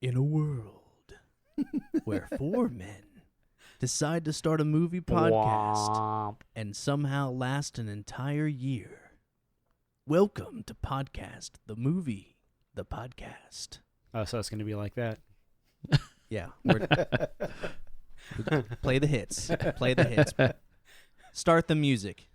In a world where four men decide to start a movie podcast Womp. and somehow last an entire year, welcome to Podcast, the movie, the podcast. Oh, so it's going to be like that. Yeah. Play the hits. Play the hits. Start the music.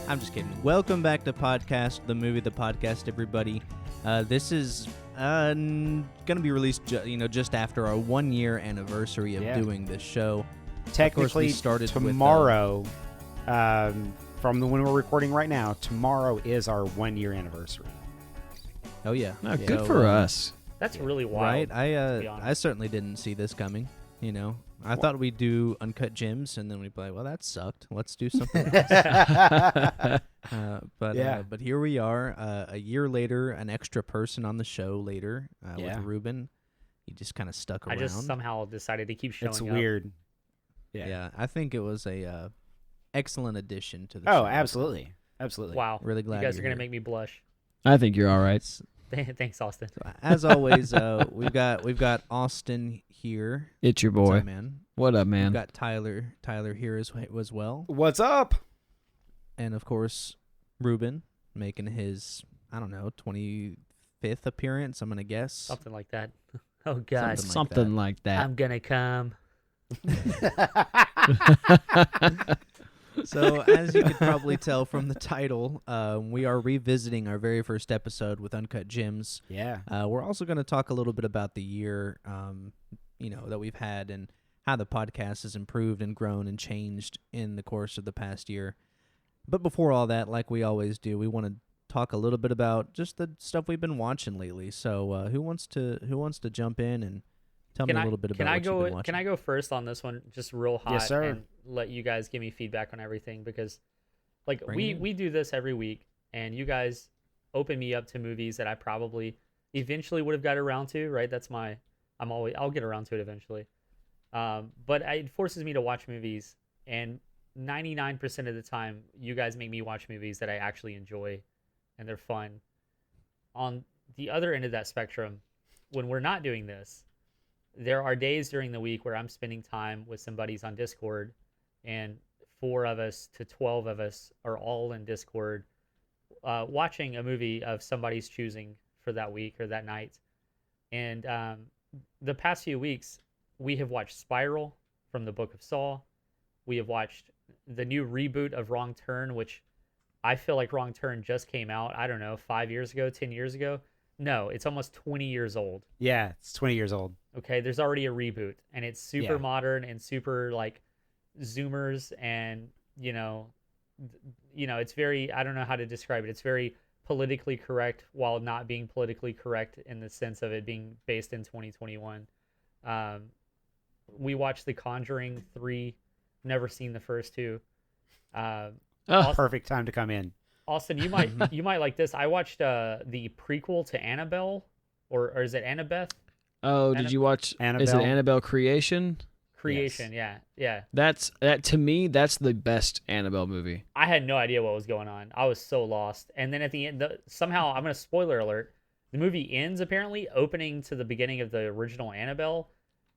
I'm just kidding. Welcome back to Podcast, the movie, the podcast, everybody. This is going to be released, just after our 1 year anniversary of doing this show. Technically, started tomorrow, from the when we're recording right now, tomorrow is our 1 year anniversary. Oh yeah, oh, good for us. That's really wild. Right? I certainly didn't see this coming. I thought we'd do Uncut Gems, and then we'd be like, well, that sucked. Let's do something else. But here we are, a year later, an extra person on the show later with Ruben. He just kind of stuck around. I just somehow decided to keep showing up. It's weird. Yeah, I think it was a excellent addition to the show. Oh, absolutely. Absolutely. Wow. Really glad you guys you're are going to here. make me blush. I think you're all right. Thanks, Austin. So, as always, we've got Austin here. It's your What's boy. up, man? What up, man? We've got Tyler here as well. What's up? And, of course, Ruben making his, 25th appearance, I'm going to guess. Something like that. Oh, God. Something like that. I'm going to come. So, as you could probably tell from the title, we are revisiting our very first episode with Uncut Gems. Yeah. We're also going to talk a little bit about the year, that we've had and how the podcast has improved and grown and changed in the course of the past year. But before all that, like we always do, we want to talk a little bit about just the stuff we've been watching lately. So, who wants to jump in and tell me a little bit about what you've been watching? Can I go first on this one, just real hot, Yes, sir. and let you guys give me feedback on everything? Because, we do this every week, and you guys open me up to movies that I probably eventually would have got around to. Right? I'll get around to it eventually. But it forces me to watch movies, and 99% of the time, you guys make me watch movies that I actually enjoy, and they're fun. On the other end of that spectrum, when we're not doing this, there are days during the week where I'm spending time with some buddies on Discord, and 4 of us to 12 of us are all in Discord watching a movie of somebody's choosing for that week or that night. And the past few weeks, we have watched Spiral from the Book of Saw. We have watched the new reboot of Wrong Turn, which I feel like Wrong Turn just came out, 5 years ago, 10 years ago. No, it's almost 20 years old. Yeah, it's 20 years old. Okay, there's already a reboot, and it's super modern and super zoomers, and it's very, I don't know how to describe it. It's very politically correct while not being politically correct in the sense of it being based in 2021. We watched The Conjuring 3, never seen the first 2. Perfect time to come in. Austin, you might like this. I watched the prequel to Annabelle, or is it Annabeth? Oh, did you watch? Annabelle? Is it Annabelle Creation? Creation, Yes. yeah. That to me, that's the best Annabelle movie. I had no idea what was going on. I was so lost. And then at the end, somehow, I'm going to spoiler alert, the movie ends apparently opening to the beginning of the original Annabelle.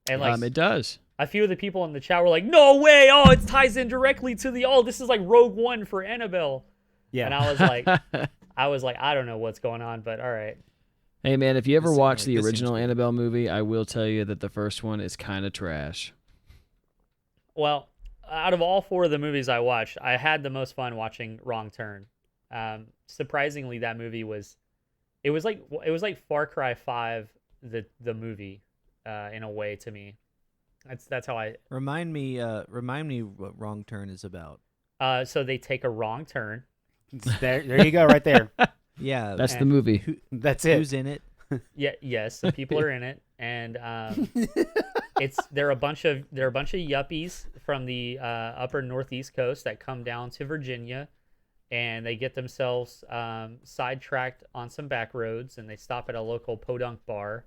And it does. A few of the people in the chat were like, no way, it ties in directly to this is like Rogue One for Annabelle. Yeah. And I was like, I don't know what's going on, but all right. Hey man, if you ever watch the this seems original cool. Annabelle movie, I will tell you that the first one is kind of trash. Well, out of all 4 of the movies I watched, I had the most fun watching Wrong Turn. Surprisingly, that movie was like Far Cry 5, the movie, in a way to me. That's how I Remind me what Wrong Turn is about. So they take a wrong turn. There you go, right there. Yeah, That's the movie. That's it. who's in it? Yes, the people are in it, and they're a bunch of yuppies from the upper northeast coast that come down to Virginia and they get themselves sidetracked on some back roads, and they stop at a local podunk bar,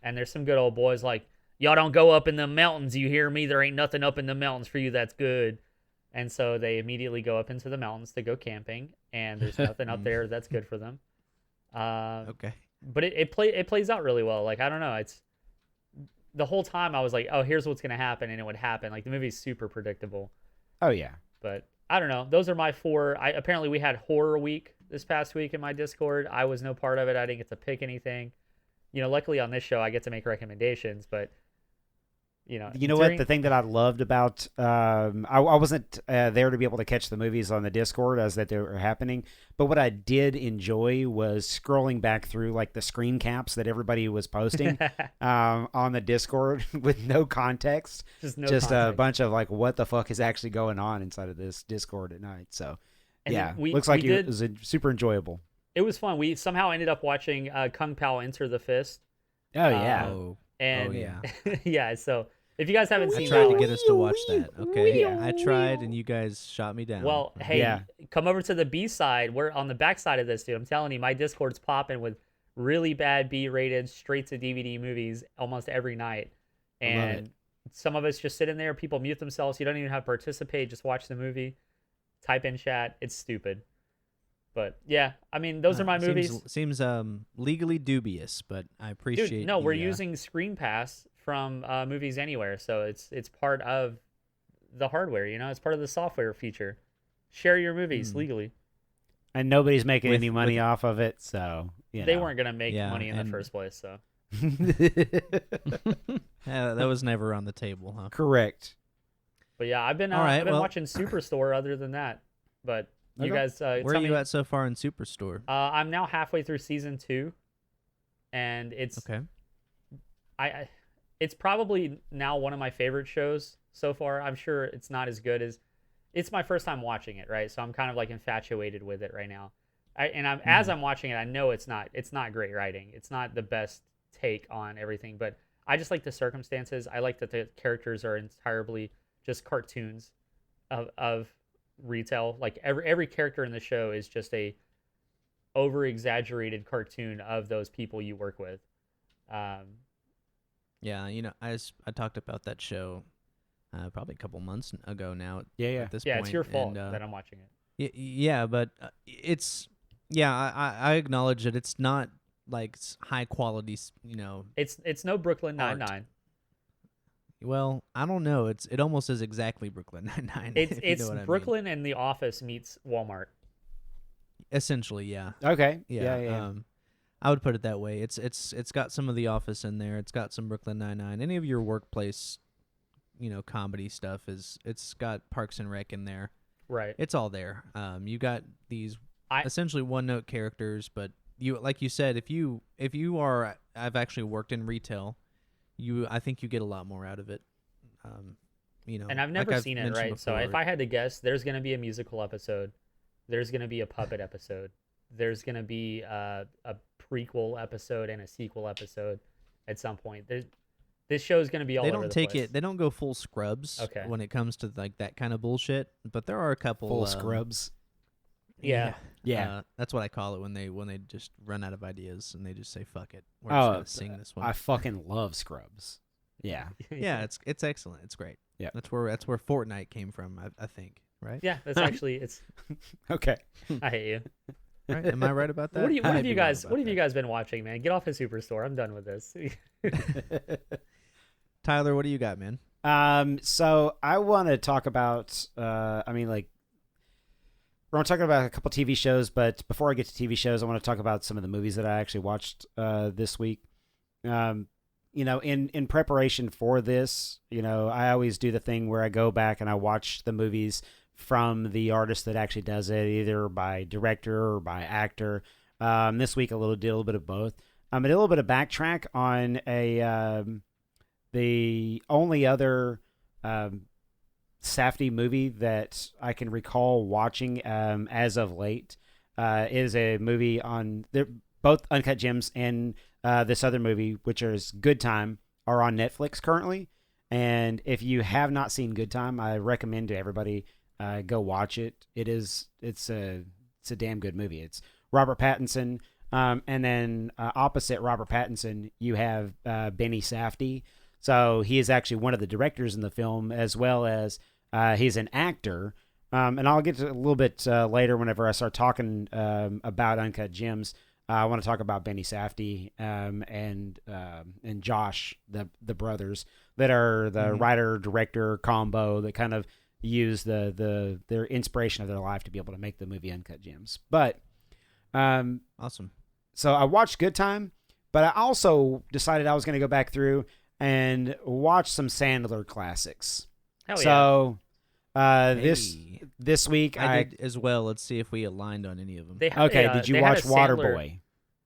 and there's some good old boys like, y'all don't go up in the mountains, you hear me? There ain't nothing up in the mountains for you that's good. And so they immediately go up into the mountains to go camping, and there's nothing up there that's good for them. Okay. But it plays out really well. Like, I don't know, it's the whole time I was like, oh, here's what's gonna happen, and it would happen. Like, the movie's super predictable. Oh yeah. But I don't know. Those are my 4. Apparently we had horror week this past week in my Discord. I was no part of it. I didn't get to pick anything. You know, luckily on this show I get to make recommendations, but you know what? The thing that I loved about I wasn't there to be able to catch the movies on the Discord as that they were happening, but what I did enjoy was scrolling back through like the screen caps that everybody was posting on the Discord with no context, just context. A bunch of like what the fuck is actually going on inside of this Discord at night. So and looks like it was super enjoyable. It was fun. We somehow ended up watching Kung Pao Enter the Fist. Oh yeah. Yeah. So if you guys haven't seen I tried to get us to watch that. Okay. I tried and you guys shot me down. Well, hey, come over to the B side. We're on the back side of this, dude. I'm telling you, my Discord's popping with really bad B-rated, straight to DVD movies almost every night. And some of us just sit in there, people mute themselves. You don't even have to participate, just watch the movie, type in chat. It's stupid. But yeah, I mean, those are my movies. Seems legally dubious, but I appreciate. Dude, no, we're using Screen Pass from Movies Anywhere, so it's part of the hardware. You know, it's part of the software feature. Share your movies legally, and nobody's making any money off of it. So they weren't gonna make money in the first place. So that was never on the table, huh? Correct. But yeah, I've been watching Superstore. Other than that, but. You guys, where are you at so far in Superstore? I'm now halfway through season 2, and it's okay. It's probably now one of my favorite shows so far. I'm sure it's not as good as it's my first time watching it, right? So I'm kind of like infatuated with it right now. As I'm watching it, I know it's not great writing. It's not the best take on everything, but I just like the circumstances. I like that the characters are entirely just cartoons of retail. Like every character in the show is just a over exaggerated cartoon of those people you work with. Yeah, you know, I talked about that show probably a couple months ago now. At this point, it's your fault that I'm watching it. Yeah, but it's I acknowledge that it's not like high quality. You know, it's no Brooklyn Nine-Nine. Well, I don't know. It almost is exactly Brooklyn Nine-Nine. It's Brooklyn and The Office meets Walmart. Essentially, yeah. Okay. Yeah. I would put it that way. It's got some of The Office in there. It's got some Brooklyn Nine-Nine. Any of your workplace, comedy stuff it's got Parks and Rec in there. Right. It's all there. You got these essentially one-note characters, but like you said, if you are, I've actually worked in retail. I think you get a lot more out of it. And I've never seen it, right? Before. So if I had to guess, there's going to be a musical episode. There's going to be a puppet episode. There's going to be a prequel episode and a sequel episode at some point. This show is going to be all over the place. They don't go full Scrubs when it comes to like that kind of bullshit, but there are a couple full Scrubs. Yeah. That's what I call it when they just run out of ideas and they just say fuck it. We're just gonna sing this one. I fucking love Scrubs. Yeah. Yeah, it's excellent. It's great. Yeah. That's where Fortnite came from, I think, right? Yeah, that's actually it's okay. I hate you. Right? Am I right about that? What have you guys been watching, man? Get off of Superstore. I'm done with this. Tyler, what do you got, man? So I want to talk about we're going to talk about a couple TV shows, but before I get to TV shows, I want to talk about some of the movies that I actually watched this week. In preparation for this, I always do the thing where I go back and I watch the movies from the artist that actually does it, either by director or by actor. This week, did a little bit of both. I did a little bit of backtrack on the only other Safdie movie that I can recall watching as of late is a movie on both Uncut Gems and this other movie, which is Good Time, are on Netflix currently. And if you have not seen Good Time, I recommend to everybody go watch it. It's a a damn good movie. It's Robert Pattinson, and then opposite Robert Pattinson, you have Benny Safdie. So he is actually one of the directors in the film, as well as he's an actor. And I'll get to a little bit later whenever I start talking about Uncut Gems. I want to talk about Benny Safdie and Josh, the brothers that are the writer-director combo that kind of use their inspiration of their life to be able to make the movie Uncut Gems. But awesome. So I watched Good Time, but I also decided I was going to go back through and watch some Sandler classics. Hell so Hey. this week I did as well. Let's see if we aligned on any of them. Did you watch Waterboy?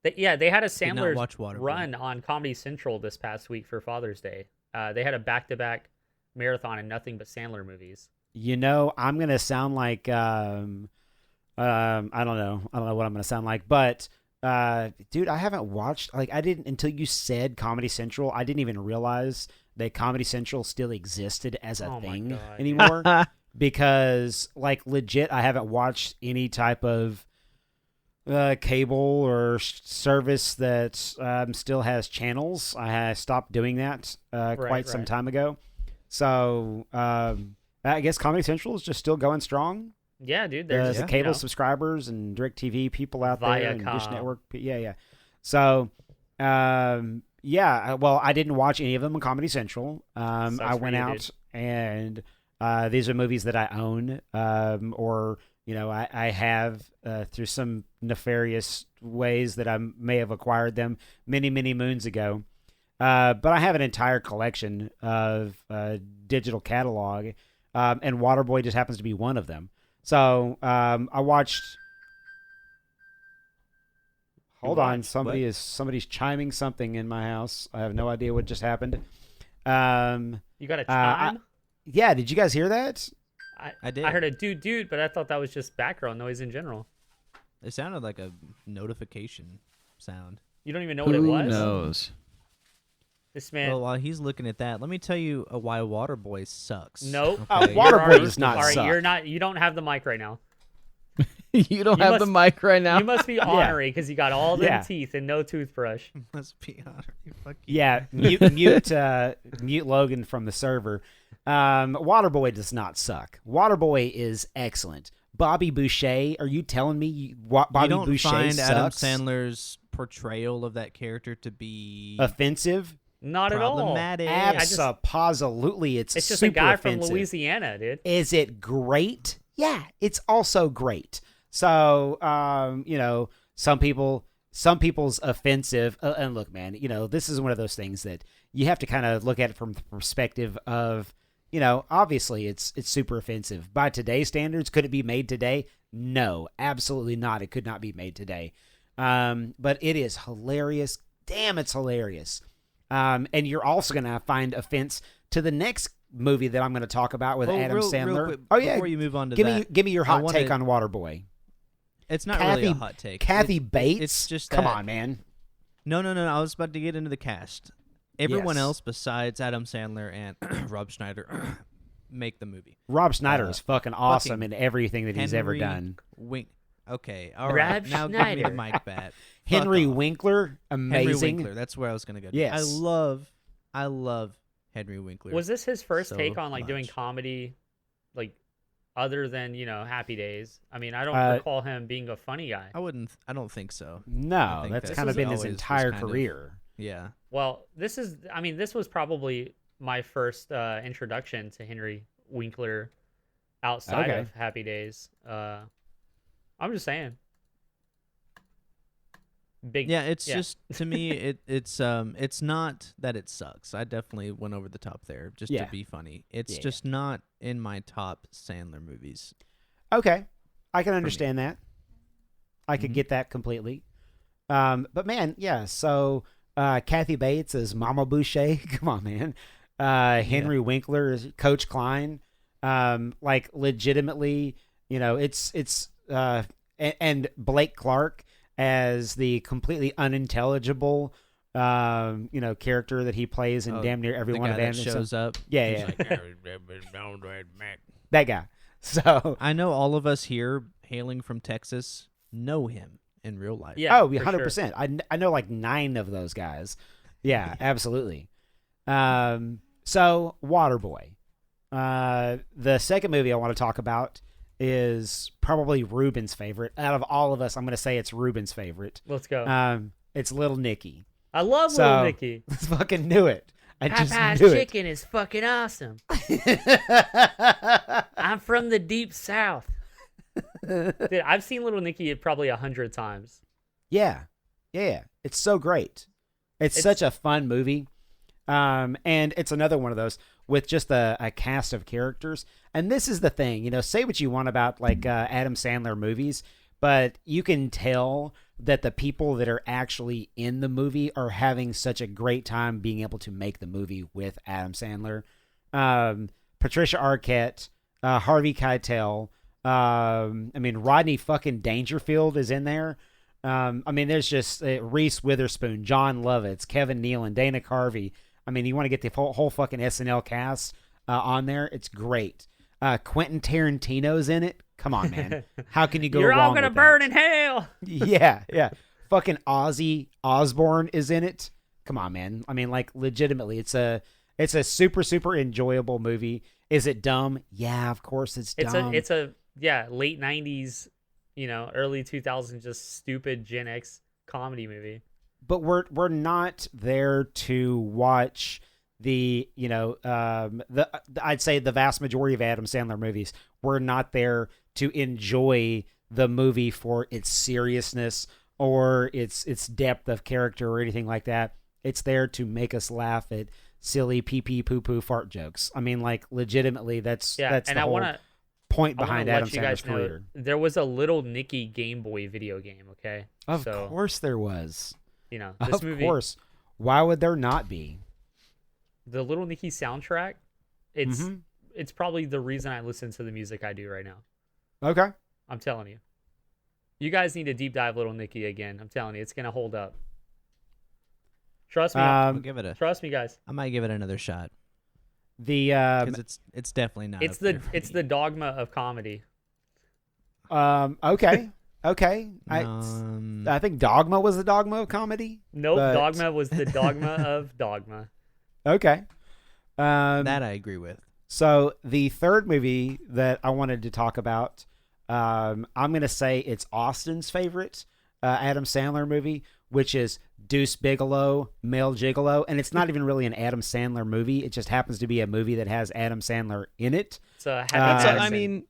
They had a Did not watch Sandler Waterboy. run on Comedy Central this past week for Father's Day. They had a back-to-back marathon and nothing but Sandler movies. You know, I'm gonna sound like I don't know what I'm gonna sound like, but dude, I haven't watched, like, I didn't, until you said Comedy Central, I didn't even realize that Comedy Central still existed as a thing anymore. Because, like, legit, I haven't watched any type of cable or service that still has channels. I stopped doing that quite some time ago. So I guess Comedy Central is just still going strong. Yeah, dude. There's the cable subscribers and DirecTV people out there and Dish Network. Yeah. So, well, I didn't watch any of them on Comedy Central. I went out and these are movies that I own or, you know, I have through some nefarious ways that I may have acquired them many, many moons ago. But I have an entire collection of digital catalog, and Waterboy just happens to be one of them. So I watched. Hold on, somebody's chiming something in my house. I have no idea what just happened. You got a chime? Yeah, did you guys hear that? I did. I heard a dude, but I thought that was just background noise in general. It sounded like a notification sound. You don't even know what it was? Who knows? This man. Well, while he's looking at that, let me tell you why Waterboy sucks. Nope. Okay? Waterboy does not suck. You're not. You don't have the mic right now. You don't have the mic right now. You must be ornery because you got all them teeth and no toothbrush. Must be honorary. Fuck you. Yeah, mute Logan from the server. Waterboy does not suck. Waterboy is excellent. Bobby Boucher, are you telling me Bobby don't Boucher find sucks? Adam Sandler's portrayal of that character to be offensive? Not at all. Problematic. Absolutely, it's just super a guy offensive. from Louisiana, dude. Is it great? Yeah, it's also great. So, you know, some people's offensive. And look, man, you know, this is one of those things that you have to kind of look at it from the perspective of, you know, obviously it's super offensive. By today's standards, could it be made today? No, absolutely not. It could not be made today. But it is hilarious. Damn, it's hilarious. And you're also going to find offense to the next movie that I'm going to talk about with Adam Sandler. Real quick, oh yeah, before you move on to that, give me your hot take on Waterboy. It's not really a hot take. Kathy Bates. It's just come on, man. No. I was about to get into the cast. Everyone else besides Adam Sandler and Rob Schneider make the movie. Rob Schneider is fucking awesome in everything that he's ever done. Okay, all right. Now give me the mic back. Henry Winkler, amazing. Henry Winkler, that's where I was going to go. Yes. I love Henry Winkler. Was this his first take on like doing comedy, like other than, you know, Happy Days? I mean, I don't recall him being a funny guy. I don't think so. No, that's kind of been his entire career. Yeah. Well, this was probably my first introduction to Henry Winkler outside of Happy Days. I'm just saying. Just to me it's not that it sucks. I definitely went over the top there just to be funny. It's just not in my top Sandler movies. Okay. I can understand that. I could get that completely. But man, yeah, so Kathy Bates is Mama Boucher. Come on, man. Henry Winkler is Coach Klein. Like legitimately, you know, it's and Blake Clark as the completely unintelligible, you know, character that he plays in damn near every one of them. Shows up. Yeah. That guy. So I know all of us here hailing from Texas know him in real life. Yeah. Oh, for 100%. sure. I know like 9 of those guys. Yeah, absolutely. So Waterboy. The second movie I want to talk about is probably Ruben's favorite. Out of all of us, I'm going to say it's Ruben's favorite. Let's go. It's Little Nicky. I love Little Nicky. I fucking knew it. I just Popeye's knew chicken is fucking awesome. it. I'm from the deep south. Dude, I've seen Little Nicky probably 100 times. Yeah. It's so great. It's such a fun movie. And it's another one of those with just a cast of characters. And this is the thing, say what you want about like Adam Sandler movies, but you can tell that the people that are actually in the movie are having such a great time being able to make the movie with Adam Sandler. Patricia Arquette, Harvey Keitel, Rodney fucking Dangerfield is in there. There's just Reese Witherspoon, John Lovitz, Kevin Nealon, Dana Carvey. You want to get the whole fucking SNL cast on there. It's great. Quentin Tarantino's in it. Come on, man. How can you go wrong with that? You're all going to burn in hell. Yeah. Fucking Ozzy Osbourne is in it. Come on, man. Legitimately, it's a super, super enjoyable movie. Is it dumb? Yeah, of course it's dumb. It's a late 90s, early 2000s, just stupid Gen X comedy movie. But we're not there to watch I'd say the vast majority of Adam Sandler movies. We're not there to enjoy the movie for its seriousness or its depth of character or anything like that. It's there to make us laugh at silly pee pee poo poo fart jokes. Legitimately, that's and the I whole want to point behind Adam let you guys Sandler's career. There was a Little Nicky Game Boy video game. Okay, Of course there was. This movie. Of course. Why would there not be? The Little Nicky soundtrack. It's probably the reason I listen to the music I do right now. Okay. I'm telling you. You guys need to deep dive Little Nicky again. I'm telling you, it's gonna hold up. Trust me. I'll give it Trust me, guys. I might give it another shot. Because it's definitely not. It's the dogma of comedy. Okay. I think Dogma was the dogma of comedy. Nope, but... Dogma was the dogma of dogma. Okay. That I agree with. So the third movie that I wanted to talk about, I'm going to say it's Austin's favorite Adam Sandler movie, which is Deuce Bigalow, Male Gigolo. And it's not even really an Adam Sandler movie. It just happens to be a movie that has Adam Sandler in it. So happy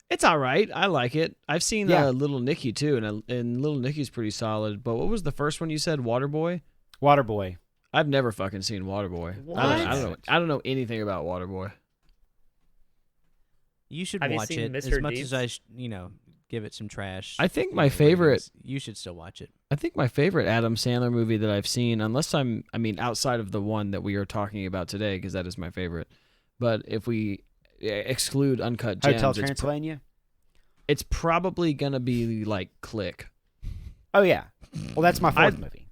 it's all right. I like it. I've seen Little Nicky too, and Little Nicky's pretty solid. But what was the first one you said? Waterboy? Waterboy. I've never fucking seen Waterboy. What? I don't know anything about Waterboy. You should Have you watch seen it Mr. as much Deeds? as give it some trash. I think my favorite. You should still watch it. I think my favorite Adam Sandler movie that I've seen, outside of the one that we are talking about today, because that is my favorite. But if we exclude Uncut Gems, Hotel Transylvania. It's probably gonna be like Click. Oh yeah. Well, that's my fourth movie.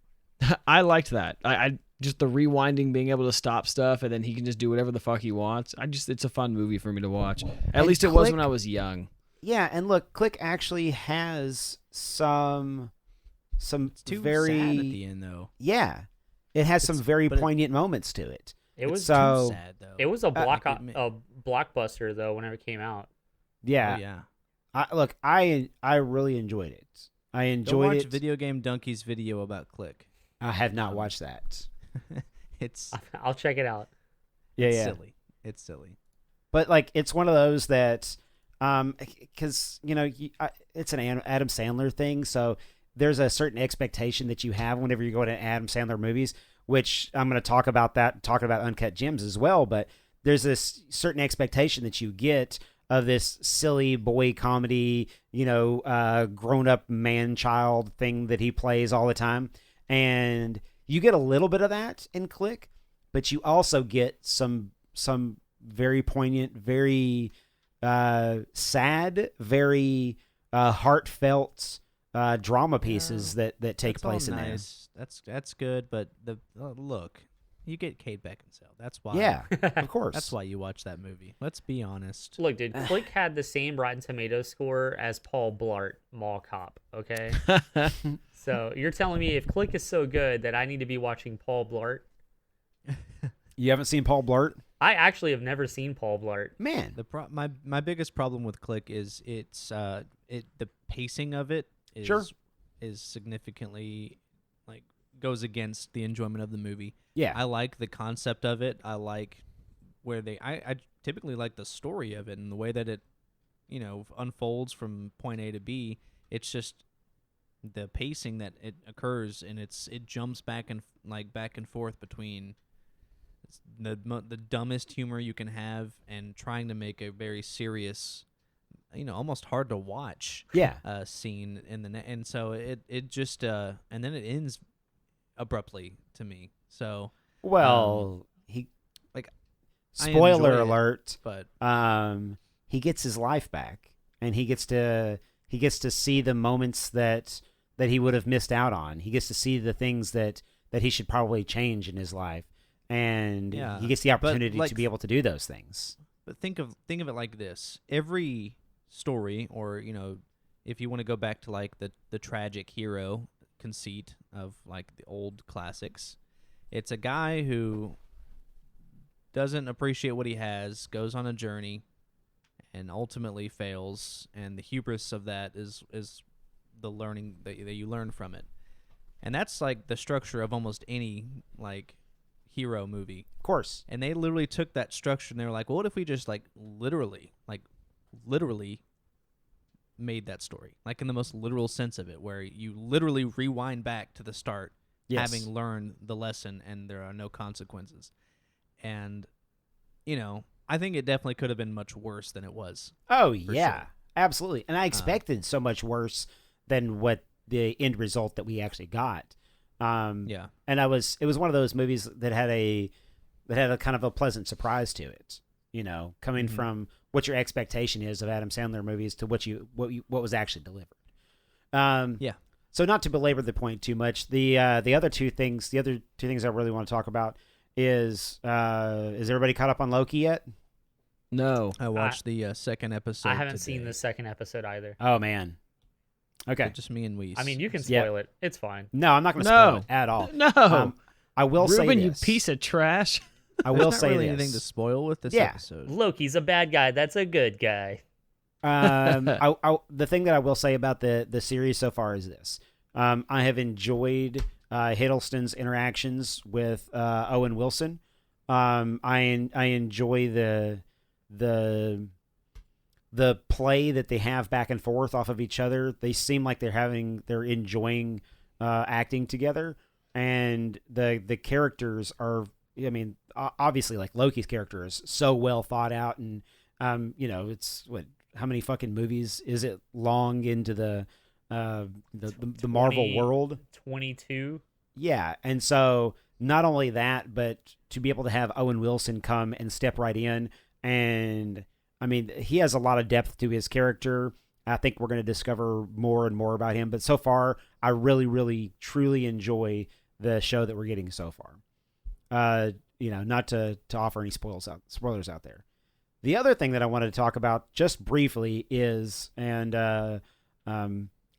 I liked that. I just the rewinding, being able to stop stuff, and then he can just do whatever the fuck he wants. It's a fun movie for me to watch. At least it was when I was young. Yeah, and look, Click actually has some Too very sad at the end though. Yeah, it has some very poignent moments to it. It was too sad though. It was a blockbuster though whenever it came out. Yeah. Oh, yeah. I really enjoyed it. I enjoyed watch it. Video Game Donkey's video about Click. I have not watched that. I'll check it out. It's silly. It's silly. But it's one of those that, because it's an Adam Sandler thing, so there's a certain expectation that you have whenever you go to Adam Sandler movies, which I'm going to talk about talking about Uncut Gems as well. But there's this certain expectation that you get of this silly boy comedy, grown up man child thing that he plays all the time. And you get a little bit of that in Click, but you also get some very poignant, very sad, very heartfelt drama pieces that take place in there. That's good, but the look, you get Kate Beckinsale. That's why. Yeah, of course. That's why you watch that movie. Let's be honest. Look, dude, Click had the same Rotten Tomatoes score as Paul Blart, Mall Cop, okay? So you're telling me if Click is so good that I need to be watching Paul Blart? You haven't seen Paul Blart? I actually have never seen Paul Blart. Man. My biggest problem with Click is the pacing of it is significantly like goes against the enjoyment of the movie. Yeah. I like the concept of it. I like where I typically like the story of it and the way that it, unfolds from point A to B. It's just the pacing that it occurs, and it jumps back and forth between the dumbest humor you can have and trying to make a very serious, almost hard to watch scene and so it just and then it ends abruptly to me. So spoiler alert, but he gets his life back, and he gets to see the moments that he would have missed out on. He gets to see the things that he should probably change in his life, and he gets the opportunity to be able to do those things. But think of it like this: every story, or if you want to go back to like the tragic hero conceit of like the old classics, it's a guy who doesn't appreciate what he has, goes on a journey, and ultimately fails, and the hubris of that is the learning that you learn from it. And that's like the structure of almost any like hero movie. Of course. And they literally took that structure and they were like, well, what if we just literally made that story, like in the most literal sense of it, where you literally rewind back to the start, having learned the lesson, and there are no consequences. And I think it definitely could have been much worse than it was. Oh yeah, sure. Absolutely. And I expected so much worse than what the end result that we actually got. And it was one of those movies that had a kind of a pleasant surprise to it, coming from what your expectation is of Adam Sandler movies to what was actually delivered. So not to belabor the point too much, the other two things I really want to talk about is everybody caught up on Loki yet? No. I watched the second episode. I haven't seen the second episode either. Oh man. Okay. Just me and Weiss. I mean, you can spoil it. It's fine. No, I'm not going to spoil it at all. No. I will say Ruben, this. you piece of trash. I will There's say not really this. anything to spoil with this episode. Loki's a bad guy. That's a good guy. The thing that I will say about the series so far is this. I have enjoyed Hiddleston's interactions with Owen Wilson. I enjoy the play that they have back and forth off of each other. They seem like they're enjoying acting together, and the characters are. I mean, obviously, like Loki's character is so well thought out, and it's how many fucking movies is it long into the Marvel world? 22. Yeah, and so not only that, but to be able to have Owen Wilson come and step right in, and I mean, he has a lot of depth to his character. I think we're going to discover more and more about him, but so far, I really, really, truly enjoy the show that we're getting so far. Not to offer any spoilers out there. The other thing that I wanted to talk about just briefly is, and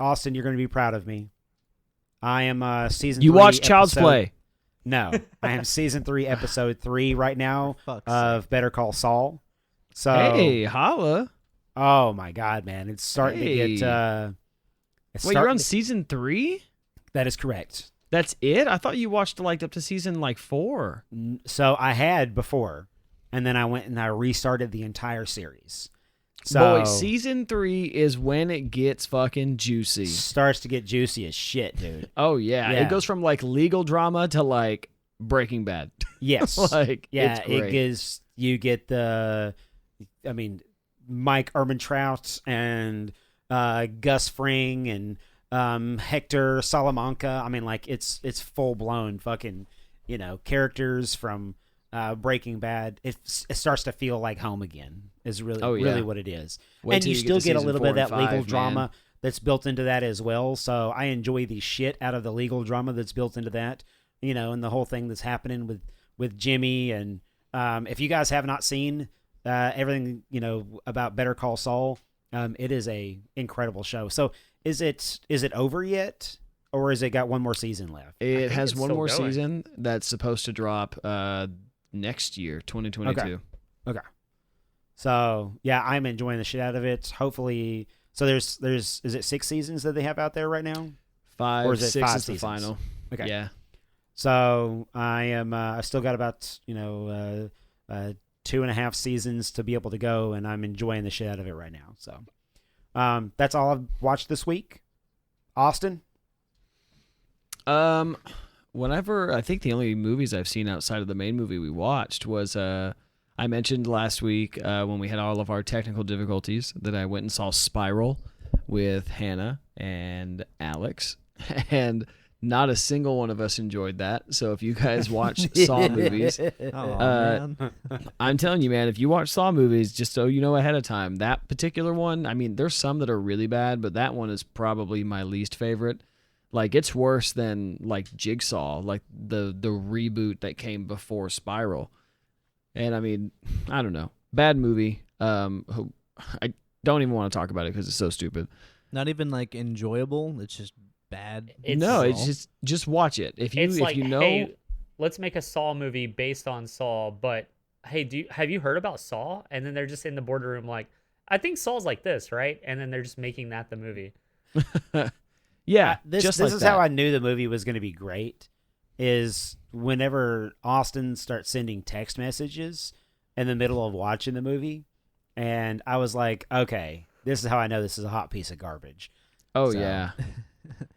Austin, you're going to be proud of me. I am season. You 3 watch Child's episode- Play. No, I am season 3, episode 3 right now Fuck's of Better Call Saul. So, Hey, holla. oh my God, man, it's starting to get. Wait, you're on season 3? That is correct. That's it? I thought you watched up to season 4. So I had before, and then I went and I restarted the entire series. So Boy, season 3 is when it gets fucking juicy. starts to get juicy as shit, dude. Oh yeah. Yeah. It goes from legal drama to Breaking Bad. Yes. It's great. You get Mike Ehrmantraut and Gus Fring and Hector Salamanca. I mean, it's full blown fucking characters from Breaking Bad. It starts to feel like home again. Is really what it is. Wait And till you you get still to get a season little 4 bit of and that legal 5, drama man. that's built into that as well. So I enjoy the shit out of the legal drama that's built into that. And the whole thing that's happening with Jimmy, and if you guys have not seen everything about Better Call Saul, it is a incredible show. So is it over yet, or has it got one more season left? It has one more going. season that's supposed to drop next year, 2022. Okay. So yeah, I'm enjoying the shit out of it. Hopefully, so there's is it 6 seasons that they have out there right now? 5, Or is it 6 5 is the seasons? final. Okay. Yeah. So I am. I've still got about 2.5 seasons to be able to go, and I'm enjoying the shit out of it right now. So that's all I've watched this week. Austin. Whenever I think the only movies I've seen outside of the main movie we watched was I mentioned last week when we had all of our technical difficulties that I went and saw Spiral with Hannah and Alex, and not a single one of us enjoyed that. So if you guys watch Saw movies, Man. I'm telling you, man, if you watch Saw movies, just so you know ahead of time, that particular one, I mean, there's some that are really bad, but that one is probably my least favorite. Like, it's worse than, like, Jigsaw, like the reboot that came before Spiral. And, I mean, I don't know. Bad movie. I don't even want to talk about it because it's so stupid. Not even like enjoyable. It's just bad. It's just watch it. If you know, hey, let's make a Saw movie based on Saw, but hey, have you heard about Saw? And then they're just in the boardroom like, I think Saw's like this, right? And then they're just making that the movie. yeah, This just like is that. how I knew the movie was going to be great. Is whenever Austin starts sending text messages in the middle of watching the movie, and I was like, okay, this is how I know this is a hot piece of garbage. Oh So- yeah,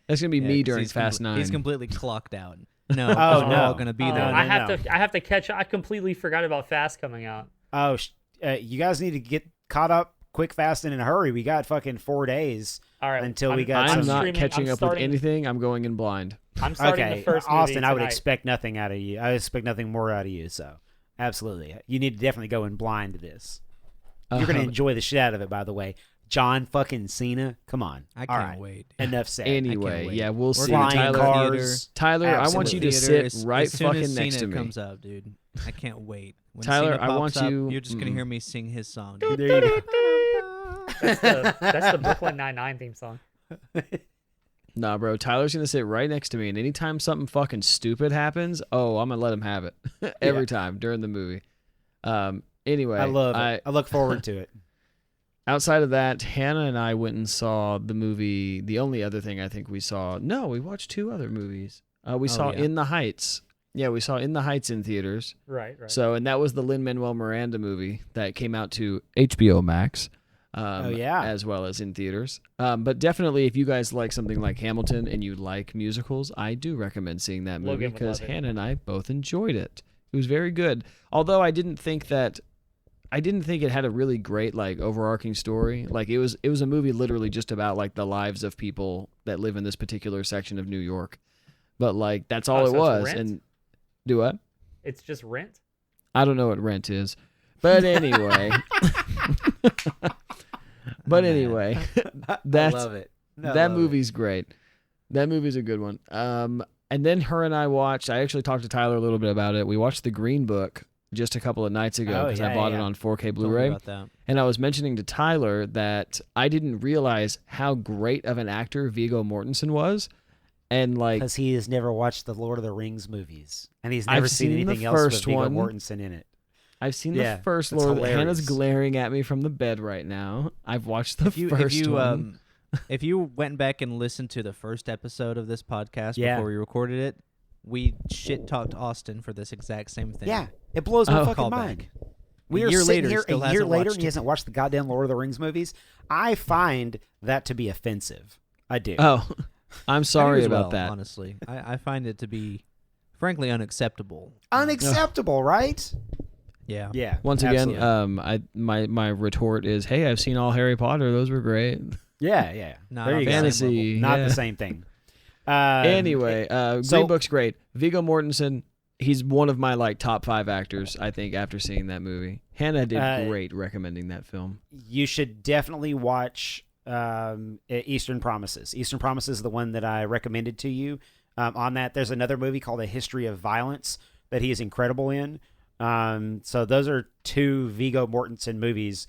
that's gonna be Yeah, me 'cause during he's Fast 9. He's completely clocked out. No, Oh, we're no. all gonna be Oh, there. no, I have no. to catch. I completely forgot about Fast coming out. Oh, you guys need to get caught up quick, fast, and in a hurry. We got fucking 4 days. All right, Until we got I'm some- not streaming- catching I'm up starting- with anything. I'm going in blind. I'm starting Okay, the first movie Austin, I would tonight. expect nothing out of you. I expect nothing more out of you. So, absolutely, you need to definitely go in blind to this. You're gonna enjoy the shit out of it. By the way, John fucking Cena, come on. I All can't right, wait. enough said. Anyway, wait. yeah, we'll We're see. going Flying to Tyler, cars. Tyler, I want you to Absolutely. sit right as soon fucking as next Cena to me. comes up, dude. I can't wait. When Tyler, Cena I pops want up, you- You're just gonna hear me sing his song. There Dude. you go. That's the Brooklyn Nine-Nine theme song. Nah, bro, Tyler's gonna sit right next to me, and anytime something fucking stupid happens, oh, I'm gonna let him have it every time during the movie. Anyway, I love it. I look forward to it. outside of that, Hannah and I went and saw the movie. The only other thing I think we saw, no, we watched 2 other movies. We saw yeah. In the Heights. Yeah, we saw In the Heights in theaters. Right. So, and that was the Lin-Manuel Miranda movie that came out to HBO Max. As well as in theaters. But definitely, if you guys like something like Hamilton and you like musicals, I do recommend seeing that movie Logan would because love it. Hannah and I both enjoyed it. It was very good. Although I didn't think it had a really great like overarching story. Like it was a movie literally just about like the lives of people that live in this particular section of New York. But like that's all Oh, it so it's was. Rent? And do what? It's just Rent. I don't know what Rent is. But anyway. But anyway, I that's love it. that movie's great. That movie's a good one. And then her and I actually talked to Tyler a little bit about it. We watched The Green Book just a couple of nights ago Oh, because yeah, I bought it yeah. on 4K Told me Blu-ray. about that. And I was mentioning to Tyler that I didn't realize how great of an actor Viggo Mortensen was. And like, Because he has never watched the Lord of the Rings movies, and he's I've never seen seen the anything else with first Viggo one. Mortensen in it. I've seen Yeah, the first that's Lord. hilarious. Hannah's glaring at me from the bed right now. I've watched the first one. If you went back and listened to the first episode of this podcast Yeah. before we recorded it, we shit talked Austin for this exact same thing. Yeah, it blows my Oh. fucking Callback. mind. A We are year sitting later, he here still a year hasn't later, watched and he it. hasn't watched the goddamn Lord of the Rings movies. I find that to be offensive. I do. Oh, I'm I do sorry as about well, that. Honestly, I find it to be, frankly, unacceptable. Unacceptable, right? Yeah. Yeah. Once again, absolutely. my retort is, hey, I've seen all Harry Potter. Those were great. yeah. Not There on you the go. same Fantasy, Not yeah. the same thing. Anyway, so- Green Book's great. Viggo Mortensen, he's one of my like top 5 actors. I think after seeing that movie, Hannah did great recommending that film. You should definitely watch Eastern Promises. Eastern Promises is the one that I recommended to you. On that, there's another movie called A History of Violence. that he is incredible in. So those are two Viggo Mortensen movies.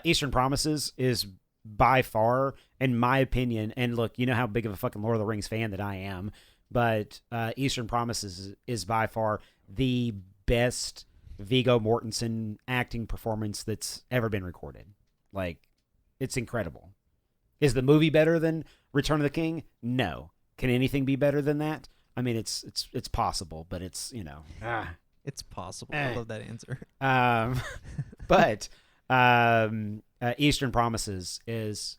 Eastern Promises is by far, in my opinion, and look, you know how big of a fucking Lord of the Rings fan that I am, but Eastern Promises is by far the best Viggo Mortensen acting performance that's ever been recorded. Like, it's incredible. Is the movie better than Return of the King? No. Can anything be better than that? I mean, it's possible, but it's, you know. It's possible. I love that answer. But Eastern Promises is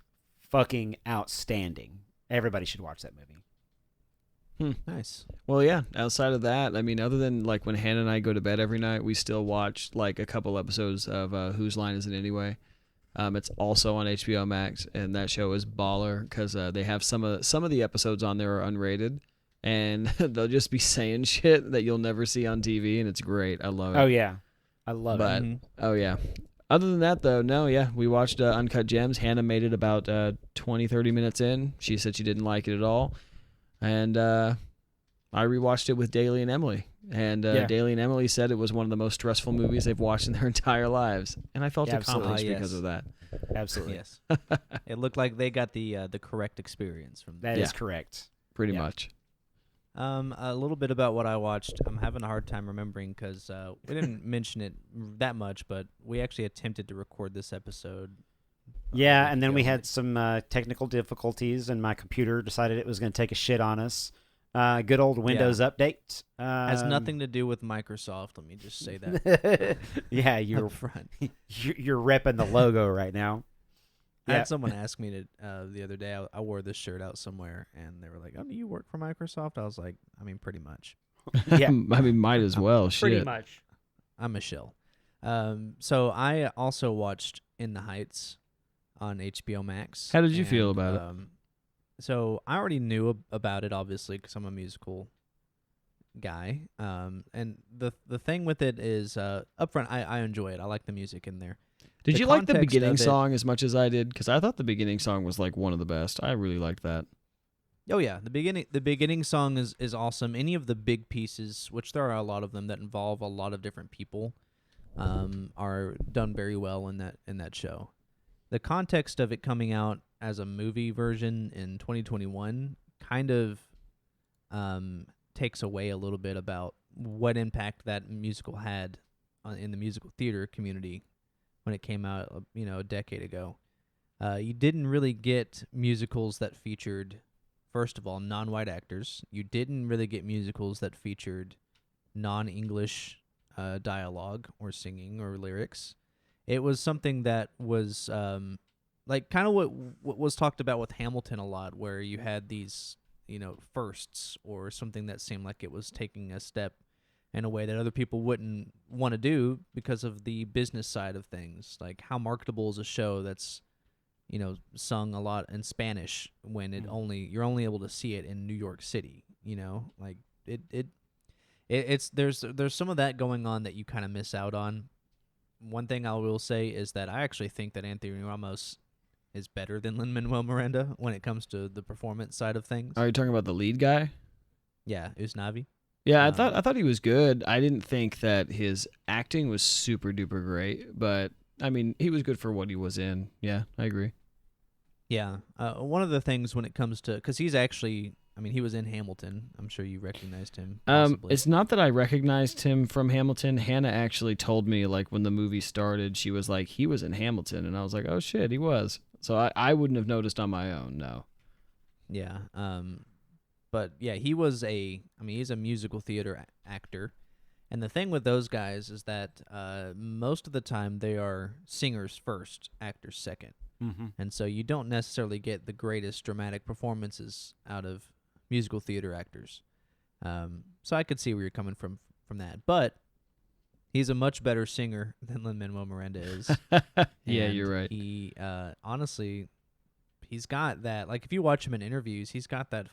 fucking outstanding. Everybody should watch that movie. Nice. Well, yeah, outside of that, I mean, other than like when Hannah and I go to bed every night, we still watch like a couple episodes of Whose Line Is It Anyway? It's also on HBO Max, and that show is baller because they have some of the episodes on there are unrated, and they'll just be saying shit that you'll never see on TV, and it's great. I love it. Oh, yeah. I love But, it. oh, yeah. Other than that, though, no, yeah, we watched Uncut Gems. Hannah made it about 20, 30 minutes in. She said she didn't like it at all. And I rewatched it with Daly and Emily. And Daly and Emily said it was one of the most stressful movies they've watched in their entire lives. And I felt accomplished because of that. Absolutely. Yes. It looked like they got the correct experience from That is correct. Pretty much. A little bit about what I watched. I'm having a hard time remembering because we didn't mention it that much, but we actually attempted to record this episode. Yeah, and then we had some technical difficulties, and my computer decided it was going to take a shit on us. Good old Windows update. Has nothing to do with Microsoft. Let me just say that. Yeah, you're up front. you're repping the logo right now. I had someone ask me to the other day. I wore this shirt out somewhere, and they were like, "Oh, do you work for Microsoft?" I was like, "I mean, pretty much." Yeah, I mean, might as well. Pretty Shit. much. I'm a shill. So I also watched In the Heights on HBO Max. How did you feel about it? So I already knew about it, obviously, because I'm a musical guy. And the thing with it is, up front, I enjoy it. I like the music in there. Did The you like the context beginning of it- song as much as I did? Because I thought the beginning song was like one of the best. I really liked that. Oh yeah, the beginning song is awesome. Any of the big pieces, which there are a lot of them that involve a lot of different people, are done very well in that show. The context of it coming out as a movie version in 2021 kind of takes away a little bit about what impact that musical had in the musical theater community when it came out, a decade ago. You didn't really get musicals that featured, first of all, non-white actors. You didn't really get musicals that featured non-English dialogue or singing or lyrics. It was something that was like kind of what was talked about with Hamilton a lot, where you had these, firsts or something that seemed like it was taking a step in a way that other people wouldn't want to do because of the business side of things. Like, how marketable is a show that's, sung a lot in Spanish when you're only able to see it in New York City, like it's there's some of that going on that you kind of miss out on. One thing I will say is that I actually think that Anthony Ramos is better than Lin-Manuel Miranda when it comes to the performance side of things. Are you talking about the lead guy? Yeah, Usnavi. Yeah, I thought he was good. I didn't think that his acting was super duper great, but I mean, he was good for what he was in. Yeah, I agree. Yeah, one of the things when it comes to, because he's actually, he was in Hamilton. I'm sure you recognized him. Possibly. It's not that I recognized him from Hamilton. Hannah actually told me, like, when the movie started, she was like, he was in Hamilton, and I was like, oh shit, he was. So I wouldn't have noticed on my own. No. Yeah. But yeah, he's a musical theater actor. And the thing with those guys is that most of the time they are singers first, actors second. Mm-hmm. And so you don't necessarily get the greatest dramatic performances out of musical theater actors. So I could see where you're coming from that. But he's a much better singer than Lin-Manuel Miranda is. Yeah, And you're right. He, honestly, he's got that, like, if you watch him in interviews, he's got that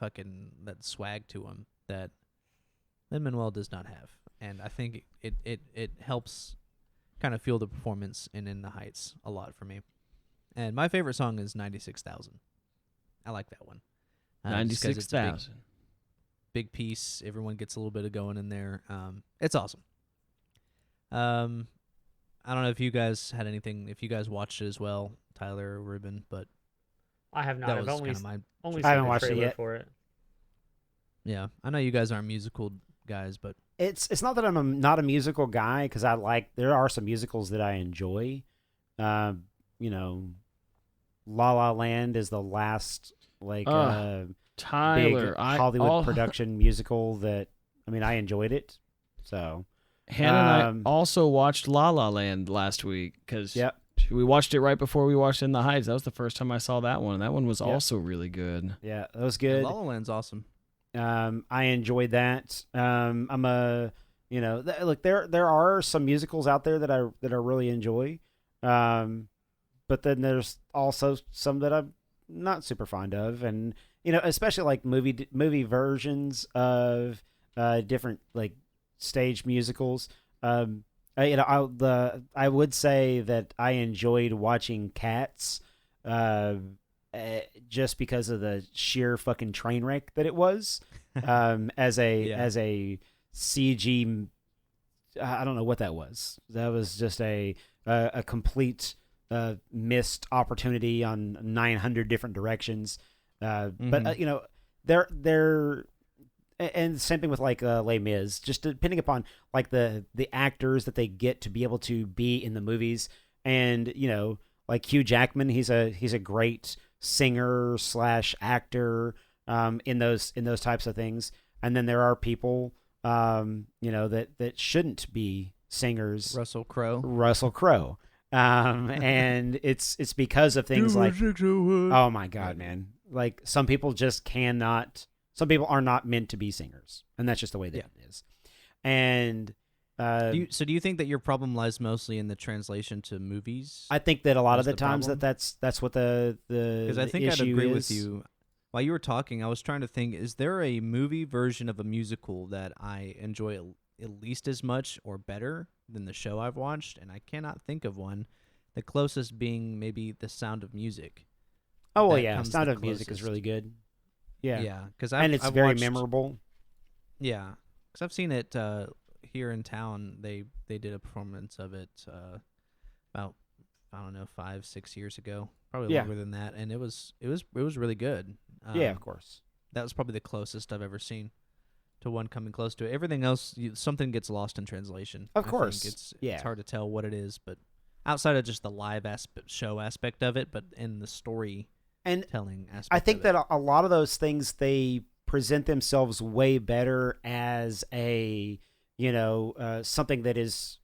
swag to him that Lin-Manuel does not have. And I think it helps kind of fuel the performance in the Heights a lot for me. And my favorite song is 96,000. I like that one. 96,000. big piece. Everyone gets a little bit of going in there. It's awesome. I don't know if you guys had anything, if you guys watched it as well, Tyler or Ruben, but I have not. that I've was only kind of my. only I seen haven't the watched it trailer yet. for it. Yeah, I know you guys aren't musical guys, but It's not that not a musical guy, because there are some musicals that I enjoy. You know, La La Land is the last Tyler, big Hollywood production musical that I enjoyed it. So Hannah and I also watched La La Land last week because yep. we watched it right before we watched In the Heights. That was the first time I saw that one. That one was Yep. also really good. Yeah, that was good. La La Land's awesome. I enjoyed that. Look, there are some musicals out there that I really enjoy. But then there's also some that I'm not super fond of, and especially like movie versions of different like stage musicals. I would say that I enjoyed watching Cats, just because of the sheer fucking train wreck that it was, as a CG. I don't know what that was. That was just a complete missed opportunity on 900 different directions. But they're and the same thing with like Les Mis, just depending upon like the actors that they get to be able to be in the movies. And like Hugh Jackman, he's a great singer / actor in those types of things. And then there are people that shouldn't be singers. Russell Crowe. And it's because of things like, oh my God, man. Like some people just cannot, some people are not meant to be singers, and that's just the way that it is. And do you think that your problem lies mostly in the translation to movies? I think that a lot of the times problem? that's what the because I think I'd issue agree is. with you. While you were talking, I was trying to think: is there a movie version of a musical that I enjoy at least as much or better than the show I've watched? And I cannot think of one. The closest being maybe The Sound of Music. Oh well, That yeah, comes Sound the of Music is closest. really good. Yeah, because and it's very memorable. Yeah, because I've seen it here in town. They did a performance of it about, I don't know, 5-6 years ago, probably longer than that, and it was really good. Yeah, of course. That was probably the closest I've ever seen to one coming close to it. Everything else, something gets lost in translation. Of I course, think it's yeah. hard to tell what it is, but outside of just the live show aspect of it, but in the story And telling aspect. I think of it. that a lot of those things, they present themselves way better as a something that is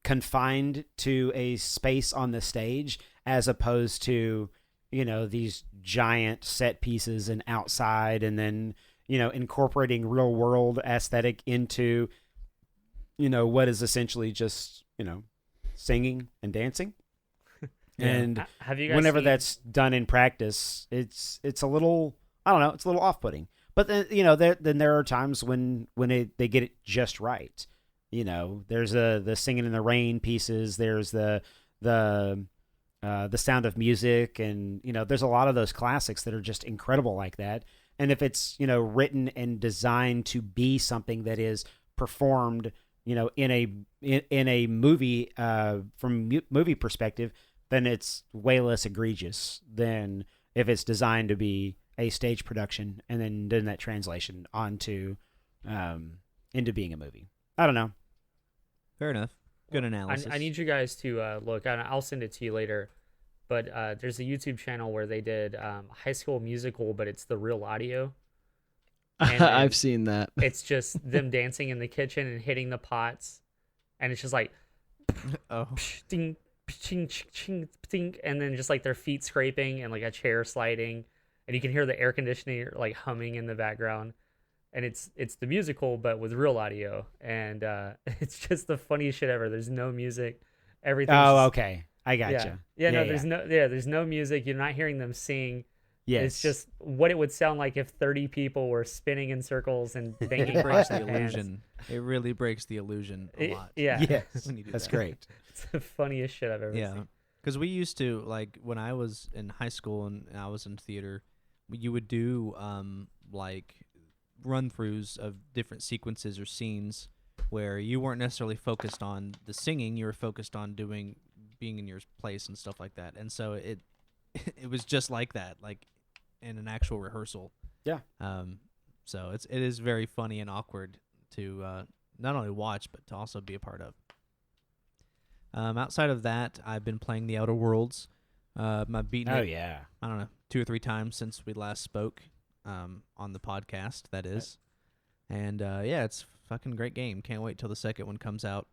confined to a space on the stage, as opposed to these giant set pieces and outside, and then incorporating real world aesthetic into what is essentially just singing and dancing. And have you guys whenever seen- that's done in practice, it's a little, I don't know, it's a little off-putting. But then there are times when they get it just right. There's the Singing in the Rain pieces. There's the Sound of Music, and there's a lot of those classics that are just incredible like that. And if it's written and designed to be something that is performed in a movie from movie perspective, then it's way less egregious than if it's designed to be a stage production and then that translation onto into being a movie. I don't know. Fair enough. Good analysis. I need you guys to look, and I'll send it to you later. But there's a YouTube channel where they did High School Musical, but it's the real audio. And then I've seen that. It's just them dancing in the kitchen and hitting the pots, and it's just like, Oh, ding, ching, ching, ding, and then just like their feet scraping and like a chair sliding, and you can hear the air conditioning like humming in the background. And it's the musical, but with real audio, and it's just the funniest shit ever. There's no music, everything. Oh, okay, I gotcha. There's no music. You're not hearing them sing. Yes. It's just what it would sound like if 30 people were spinning in circles and banging it breaks pots the in hands. illusion. It really breaks the illusion a lot. Yeah, Yes, when you do that's that. great. it's the funniest shit I've ever Yeah, seen. because we used to, like, when I was in high school and I was in theater, you would do like run-throughs of different sequences or scenes where you weren't necessarily focused on the singing, you were focused on being in your place and stuff like that. And so it it was just like that, like in an actual rehearsal. Yeah. So it is very funny and awkward to not only watch but to also be a part of. Outside of that, I've been playing The Outer Worlds. I've beaten it, yeah. I don't know, 2 or 3 times since we last spoke on the podcast, that is. And yeah, it's a fucking great game. Can't wait till the second one comes out.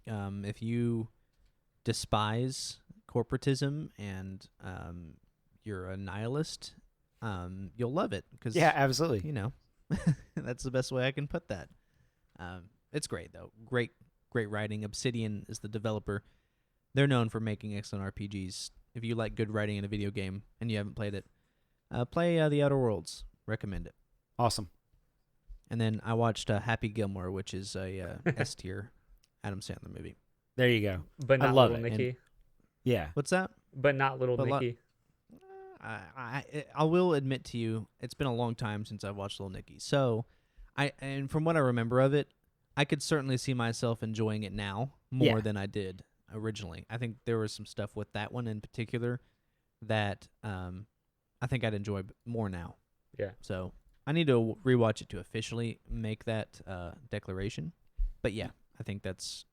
If you despise corporatism and you're a nihilist, you'll love it. Cause, Yeah, absolutely. you know, that's the best way I can put that. It's great, though. Great writing. Obsidian is the developer. They're known for making excellent RPGs. If you like good writing in a video game and you haven't played it, play The Outer Worlds. Recommend it. Awesome. And then I watched Happy Gilmore, which is a S tier Adam Sandler movie. There you go. But I not love Little it. Nicky. Yeah. What's that? But not Little But Nicky. I will admit to you, it's been a long time since I've watched Little Nicky. So, and from what I remember of it, I could certainly see myself enjoying it now more than I did originally. I think there was some stuff with that one in particular that I think I'd enjoy more now. Yeah. So I need to rewatch it to officially make that declaration. But yeah, I think that's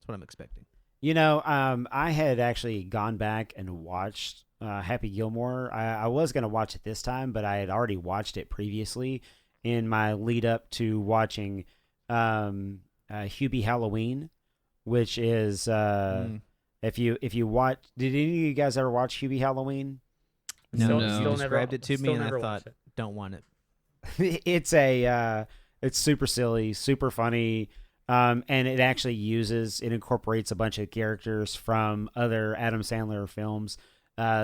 what I'm expecting. You know, I had actually gone back and watched Happy Gilmore. I was going to watch it this time, but I had already watched it previously in my lead up to watching Hubie Halloween, which is if you watch. Did any of you guys ever watch Hubie Halloween? No, No. you Still described it to me, still and I never thought, watched it. don't want it. It's super silly, super funny. And it incorporates a bunch of characters from other Adam Sandler films.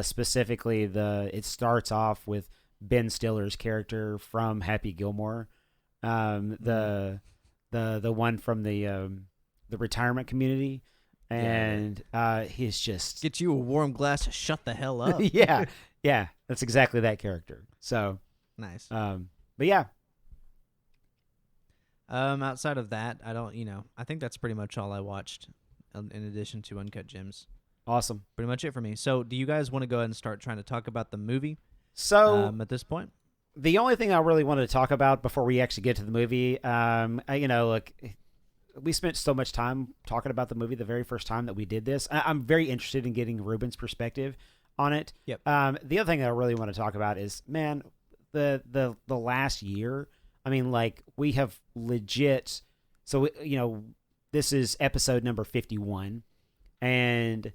Specifically, it starts off with Ben Stiller's character from Happy Gilmore, the one from the retirement community, and he's just Get you a warm glass to shut the hell up. yeah, that's exactly that character. So, Nice. but yeah, Outside of that, I think that's pretty much all I watched in addition to Uncut Gems. awesome. Pretty much it for me. So do you guys want to go ahead and start trying to talk about the movie So at this point? the only thing I really wanted to talk about before we actually get to the movie, look, we spent so much time talking about the movie the very first time that we did this. I'm very interested in getting Ruben's perspective on it. Yep. The other thing that I really want to talk about is, man, the last year. I mean, like, we have legit. So this is episode number 51, and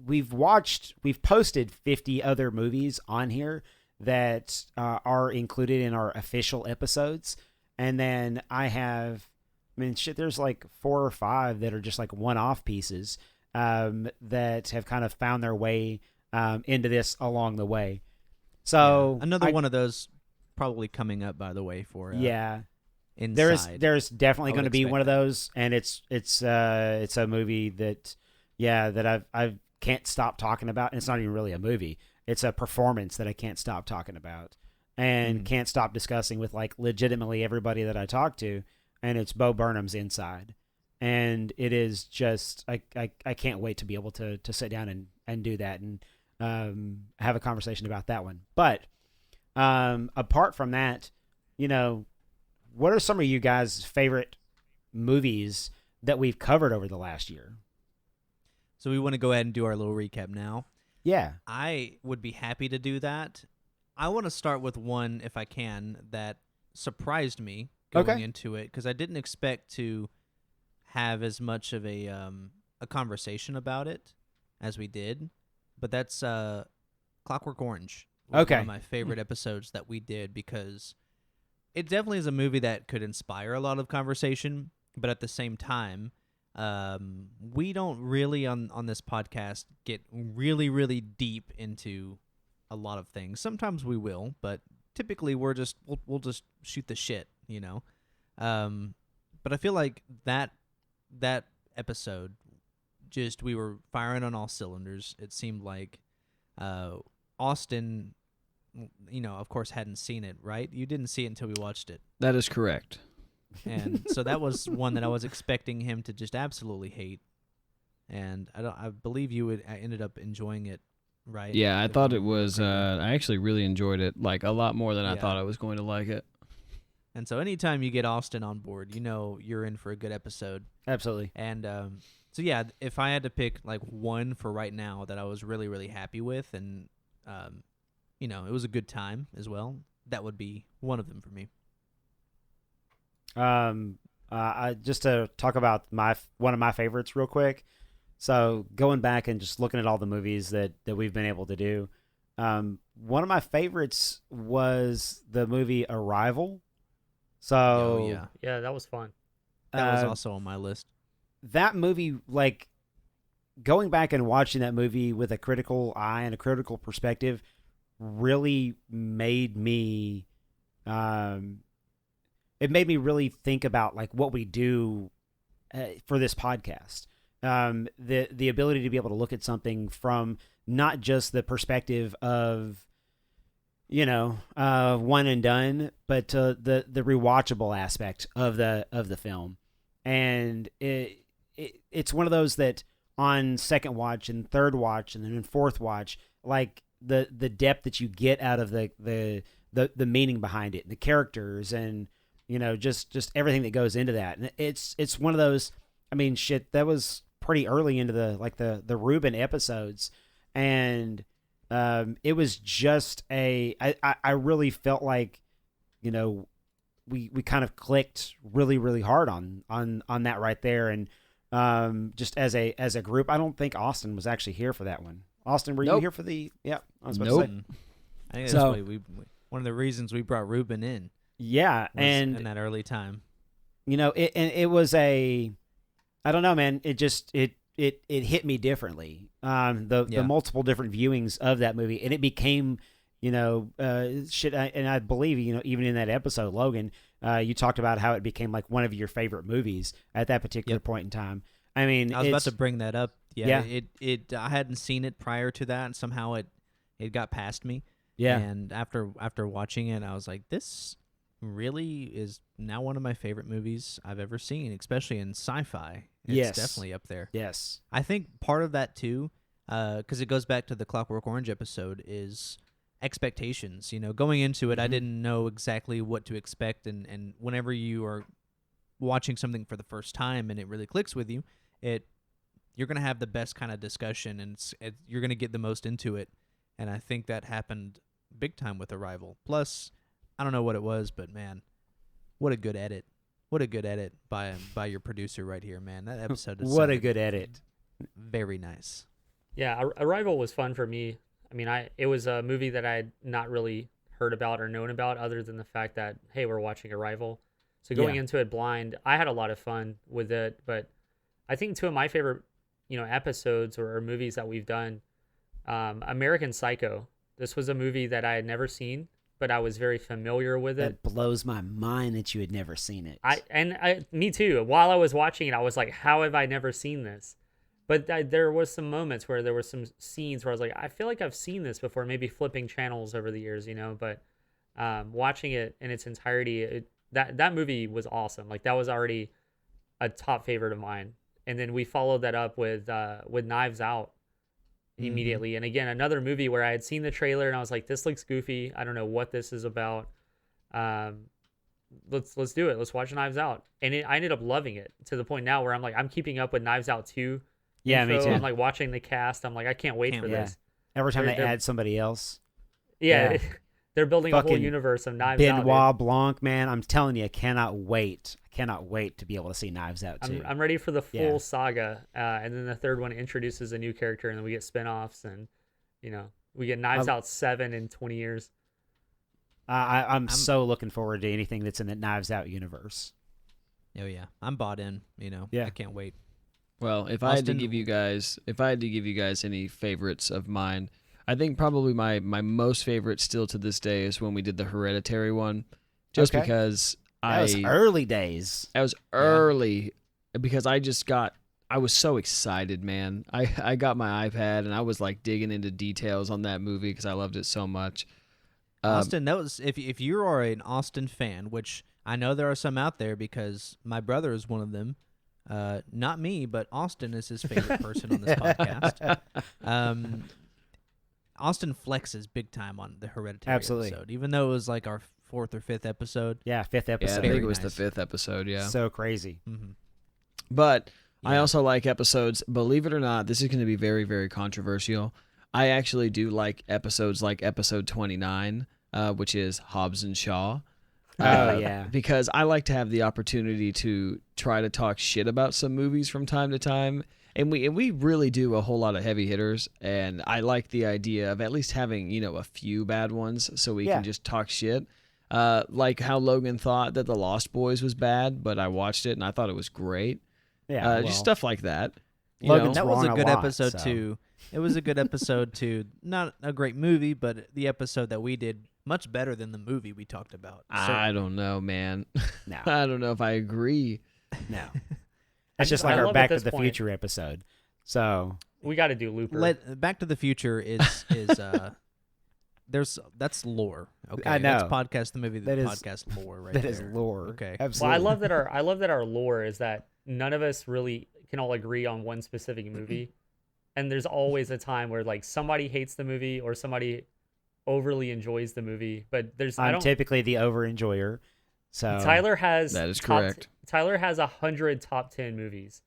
we've posted 50 other movies on here that are included in our official episodes. And then there's like 4 or 5 that are just like one-off pieces that have kind of found their way into this along the way. So another one of those probably coming up, by the way, for Inside. There's definitely I would going to be expect one of that. those, and it's a movie that I can't stop talking about. And it's not even really a movie; it's a performance that I can't stop talking about and can't stop discussing with like legitimately everybody that I talk to. And it's Bo Burnham's Inside, and it is just I can't wait to be able to sit down and do that and have a conversation about that one. But apart from that, what are some of you guys' favorite movies that we've covered over the last year? So we want to go ahead and do our little recap now. Yeah. I would be happy to do that. I want to start with one, if I can, that surprised me going into it, because I didn't expect to have as much of a conversation about it as we did. But that's Clockwork Orange. Was one of my favorite episodes that we did, because it definitely is a movie that could inspire a lot of conversation, but at the same time, we don't really on this podcast get really, really deep into a lot of things. Sometimes we will, but typically we'll just shoot the shit, But I feel like that episode, just we were firing on all cylinders. It seemed like Austin of course, hadn't seen it, right? You didn't see it until we watched it. That is correct. And so that was one that I was expecting him to just absolutely hate. And I believe I ended up enjoying it, right? Yeah, I thought it was, I actually really enjoyed it, like a lot more than I Yeah. thought I was going to like it. And so anytime you get Austin on board, you're in for a good episode. Absolutely. And so yeah, if I had to pick like one for right now that I was really, really happy with, and it was a good time as well, that would be one of them for me. Just to talk about one of my favorites real quick. So going back and just looking at all the movies that we've been able to do, one of my favorites was the movie Arrival. So Oh yeah, Yeah, that was fun. that was also on my list. that movie, like going back and watching that movie with a critical eye and a critical perspective, really made me. It made me really think about like what we do for this podcast. The ability to be able to look at something from not just the perspective of one and done, but the rewatchable aspect of the film. And it's one of those that on second watch and third watch and then in fourth watch, like the depth that you get out of the meaning behind it, the characters, and just everything that goes into that. And it's one of those, I mean, shit, that was pretty early into the Ruben episodes, and it was just I really felt like we kind of clicked really, really hard on that right there. And just as a group, I don't think Austin was actually here for that one. Austin, were you Nope. here for the? Yeah, I was about Nope. to say. I think that's So- why one of the reasons we brought Ruben in Yeah, was and in that early time. it was I don't know, man. It just it hit me differently. The multiple different viewings of that movie, and it became shit. And I believe even in that episode, Logan, you talked about how it became like one of your favorite movies at that particular point in time. I mean, I was about to bring that up. Yeah. I hadn't seen it prior to that, and somehow it got past me. Yeah. And after watching it, I was like, this really is now one of my favorite movies I've ever seen, especially in sci-fi. It's Yes. definitely up there. Yes. I think part of that too, because it goes back to the Clockwork Orange episode, is expectations. Going into it, I didn't know exactly what to expect, and whenever you are watching something for the first time and it really clicks with you, you're gonna have the best kind of discussion, and you're gonna get the most into it. And I think that happened big time with Arrival. Plus, I don't know what it was, but man, what a good edit! What a good edit by your producer right here, man. That episode is What a good edit. very nice. Yeah, Arrival was fun for me. I mean, it was a movie that I had not really heard about or known about, other than the fact that, hey, we're watching Arrival. So going into it blind, I had a lot of fun with it. But I think two of my favorite, episodes or movies that we've done, American Psycho. This was a movie that I had never seen, but I was very familiar with it. That blows my mind that you had never seen it. Me too. While I was watching it, I was like, how have I never seen this? But there was some moments where there were some scenes where I was like, I feel like I've seen this before, maybe flipping channels over the years, But watching it in its entirety, that movie was awesome. Like, that was already a top favorite of mine. And then we followed that up with Knives Out immediately. And again, another movie where I had seen the trailer and I was like, this looks goofy. I don't know what this is about. Let's do it. Let's watch Knives Out. And I ended up loving it to the point now where I'm like, I'm keeping up with Knives Out 2. Yeah, me too. I'm like watching the cast. I'm like, I can't wait for this. Every time they They're- add somebody else. Yeah. They're building a whole Fucking universe of Knives Out. Benoit Blanc, man, I'm telling you, I cannot wait. I cannot wait to be able to see Knives Out too. I'm ready for the full Yeah. saga. And then the third one introduces a new character, and then we get spinoffs, and we get Knives Out 7 in 20 years. I'm so looking forward to anything that's in the Knives Out universe. Oh yeah, I'm bought in. Yeah. I can't wait. Well, if I had to Austin- give you guys any favorites of mine, I think probably my most favorite still to this day is when we did the Hereditary one, just Okay. because That was early days. I was early because I was so excited, man. I got my iPad and I was like digging into details on that movie because I loved it so much. Austin, that was if you are an Austin fan, which I know there are some out there because my brother is one of them. Not me, but Austin is his favorite person on this podcast. Austin flexes big time on the Hereditary episode, even though it was like our 4th or 5th episode. Yeah, 5th episode. Yeah, I think it was the 5th episode. Yeah, so crazy. Mm-hmm. But I also like episodes. Believe it or not, this is going to be very, very controversial. I actually do like episodes like episode 29, which is Hobbs and Shaw. Yeah. Because I like to have the opportunity to try to talk shit about some movies from time to time. And we really do a whole lot of heavy hitters. And I like the idea of at least having, a few bad ones so we can just talk shit. Like how Logan thought that The Lost Boys was bad, but I watched it and I thought it was great. Yeah. Just stuff like that. Logan's that was a wrong good lot, episode so. too. It was a good episode too. Not a great movie, but the episode that we did much better than the movie we talked about. I don't know, man. No. I don't know if I agree. No. It's just like I our love Back at to this the point- Future episode. So We got to do Looper. Back to the Future is that's lore. Okay, I know. That's podcast the movie. That is- podcast lore right that there. is lore. Okay. Well, Absolutely. I love that our lore is that none of us really can all agree on one specific movie, and there's always a time where like somebody hates the movie or somebody overly enjoys the movie. But I'm typically the over enjoyer. So Tyler has That is correct. Tyler has 100 top 10 movies.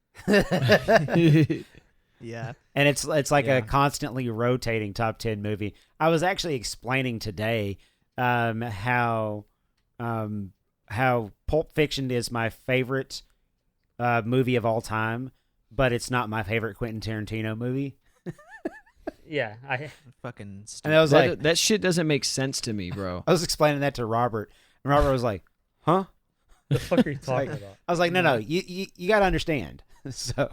Yeah. And it's like Yeah. a constantly rotating top 10 movie. I was actually explaining today how Pulp Fiction is my favorite movie of all time, but it's not my favorite Quentin Tarantino movie. Yeah, Fucking And stupid. I was like, that shit doesn't make sense to me, bro. I was explaining that to Robert, and Robert was like, "Huh?" the fuck are you talking like- about? I was like, "No, you got to understand." So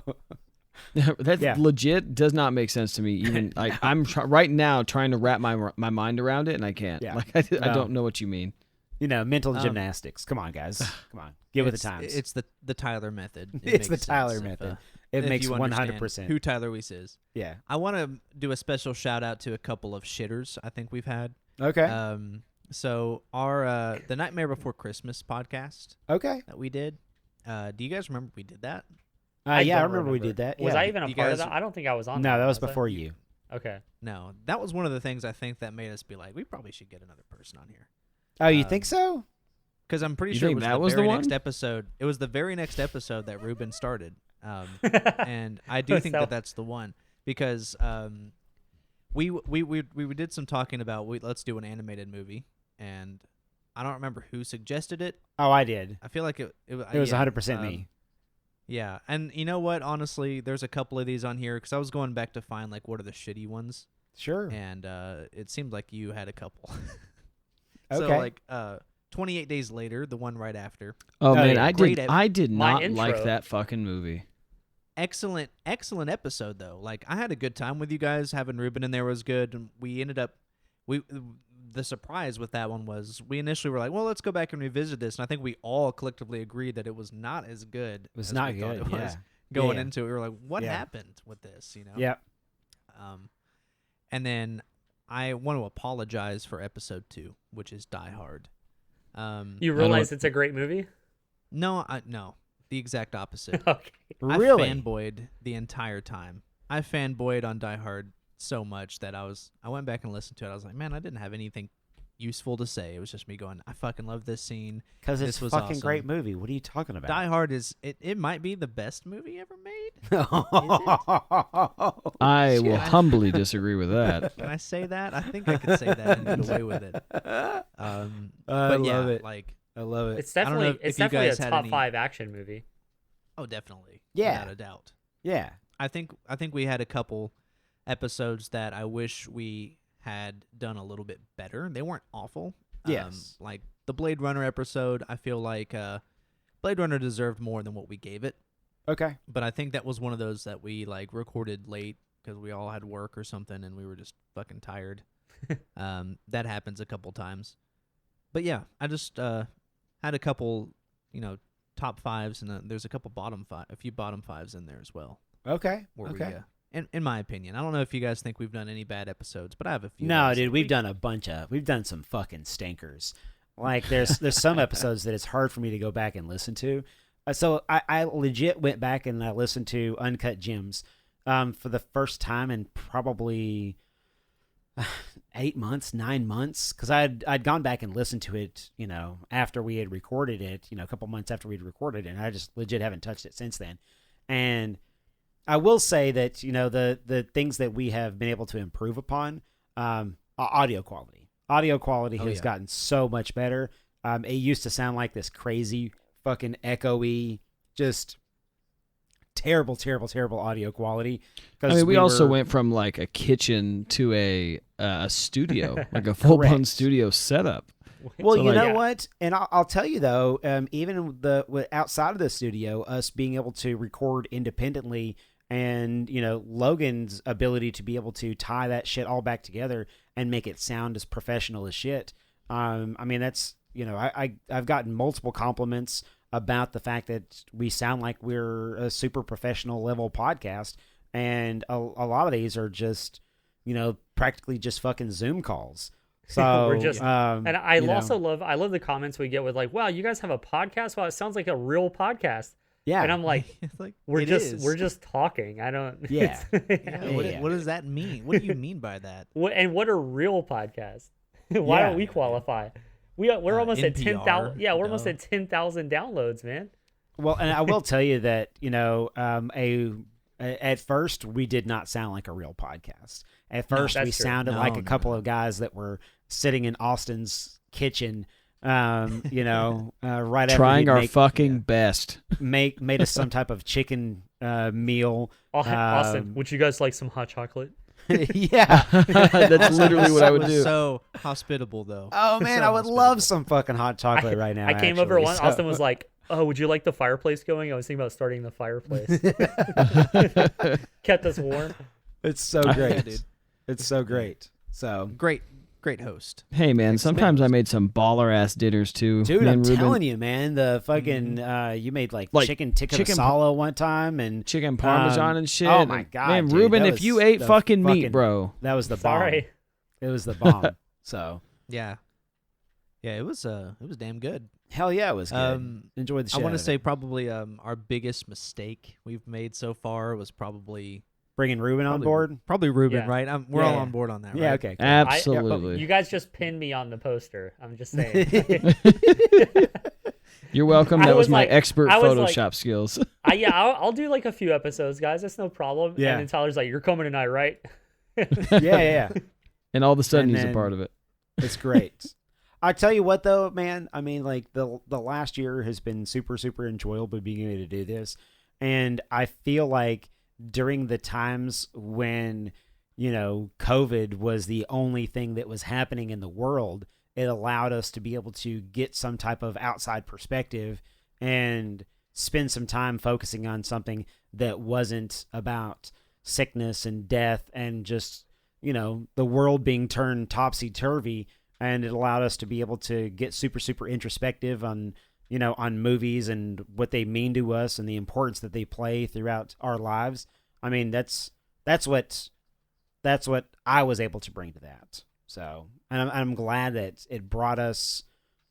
That Yeah. legit does not make sense to me. Even like I'm right now trying to wrap my mind around it, and I can't. Yeah. Like I No. don't know what you mean. mental gymnastics. Come on, guys. Come on, get with the times. It's the Tyler method. It It's the makes Tyler sense method. if It makes you 100%. who Tyler Weiss is. Yeah. I want to do a special shout out to a couple of shitters I think we've had. Okay. So our the Nightmare Before Christmas podcast Okay. that we did. Do you guys remember we did that? Yeah, I don't remember we did that. Was yeah. I even a You part of guys- that? I don't think I was on. No, that was I? before you. Okay. No, that was one of the things I think that made us be like, we probably should get another person on here. Oh, you think so? Because I'm pretty You sure it think was that the was the very one? next episode. It was the very next episode that Ruben started, and I do think that that's the one because we did some talking about let's do an animated movie, and I don't remember who suggested it. Oh, I did. I feel like it It was 100% me. Yeah, and you know what? Honestly, there's a couple of these on here because I was going back to find like what are the shitty ones, Sure. and it seemed like you had a couple. So Okay. like 28 Days Later, the one right after. Oh man, yeah. I did My not like intro- that fucking movie. Excellent episode though. Like I had a good time with you guys. Having Ruben in there was good, and we ended up the surprise with that one was we initially were like, well, let's go back and revisit this, and I think we all collectively agreed that it was not as good. It was as not we thought good. It was. Yeah. Going Yeah. into it, we were like, what Yeah. happened with this? You know. Yep. And then I want to apologize for episode 2, which is Die Hard. You realize it's a great movie? No, the exact opposite. Okay. Really? I fanboyed the entire time. I fanboyed on Die Hard so much that I went back and listened to it. I was like, man, I didn't have anything useful to say. It was just me going, I fucking love this scene. Because This it's a was fucking awesome. great movie. What are you talking about? Die Hard is it might be the best movie ever made. I will Shit. humbly disagree with that. Can I say that? I think I could say that and get away with it. I But yeah, love it. like I love it. It's I don't know definitely if you a guys had top any- 5 action movie. oh, definitely. Yeah. Without a doubt. Yeah. I think we had a couple episodes that I wish we had done a little bit better. They weren't awful. Yes. Like the Blade Runner episode, I feel like Blade Runner deserved more than what we gave it. Okay. But I think that was one of those that we like recorded late because we all had work or something and we were just fucking tired. That happens a couple times. But yeah, I just had a couple, top 5s and there's a couple a few bottom 5s in there as well. Okay. Where Okay. in my opinion. I don't know if you guys think we've done any bad episodes, but I have a few. No, dude, we've done some fucking stinkers. Like there's some episodes that it's hard for me to go back and listen to. So I legit went back and I listened to Uncut Gems for the first time in probably 8 months, 9 months, because I'd gone back and listened to it, after we had recorded it, a couple months after we'd recorded it, and I just legit haven't touched it since then. And I will say that, the things that we have been able to improve upon, audio quality. Audio quality has gotten so much better. It used to sound like this crazy, fucking echoey, just terrible audio quality. I mean, we also went from like a kitchen to a studio, like a full-blown studio setup. Well, so you know what? And I'll tell you though, even outside of the studio, us being able to record independently, and Logan's ability to be able to tie that shit all back together and make it sound as professional as shit. I mean, that's I've gotten multiple compliments about the fact that we sound like we're a super professional level podcast, and a lot of these are just practically just fucking Zoom calls. So we're just, and I also love the comments we get with like, wow, you guys have a podcast? Wow, it sounds like a real podcast. Yeah, and I'm like, we're just talking. I don't. Yeah. What does that mean? What do you mean by that? What are real podcasts? Why don't we qualify? We're almost at 10,000. Yeah, we're almost at 10,000 downloads, man. Well, and I will tell you that at first we did not sound like a real podcast. At first we sounded like a couple of guys that were sitting in Austin's kitchen. Right after trying our fucking best, made us some type of chicken meal. Austin, would you guys like some hot chocolate? Yeah, that's literally what I would do. So hospitable, though. Oh man, so I would love some fucking hot chocolate right now. I came over once. So. Austin was like, "Oh, would you like the fireplace going?" I was thinking about starting the fireplace. Kept us warm. It's so great, dude. It's so great. So Great host. Hey man, sometimes I made some baller ass dinners too. Dude, I'm telling you, man, the fucking you made like chicken tikka masala one time and chicken parmesan and shit. Oh my god, man, dude, Ruben, if you ate fucking meat, bro, that was the bomb. Sorry, it was the bomb. So yeah, it was damn good. Hell yeah, it was good. Enjoyed the shit. I want to say probably our biggest mistake we've made so far was probably bringing Ruben on board? Probably Ruben, right? We're all on board on that, right? Yeah, okay. Cool. Absolutely. You guys just pinned me on the poster. I'm just saying. You're welcome. That was my expert Photoshop skills. I'll do like a few episodes, guys. That's no problem. Yeah. And then Tyler's like, you're coming tonight, right? Yeah. And all of a sudden he's a part of it. It's great. I tell you what, though, man. I mean, like the last year has been super, super enjoyable being able to do this. And I feel like during the times when, COVID was the only thing that was happening in the world, it allowed us to be able to get some type of outside perspective and spend some time focusing on something that wasn't about sickness and death and just, the world being turned topsy-turvy. And it allowed us to be able to get super, super introspective on movies and what they mean to us and the importance that they play throughout our lives. I mean, that's what I was able to bring to that. So, and I'm glad that it brought us.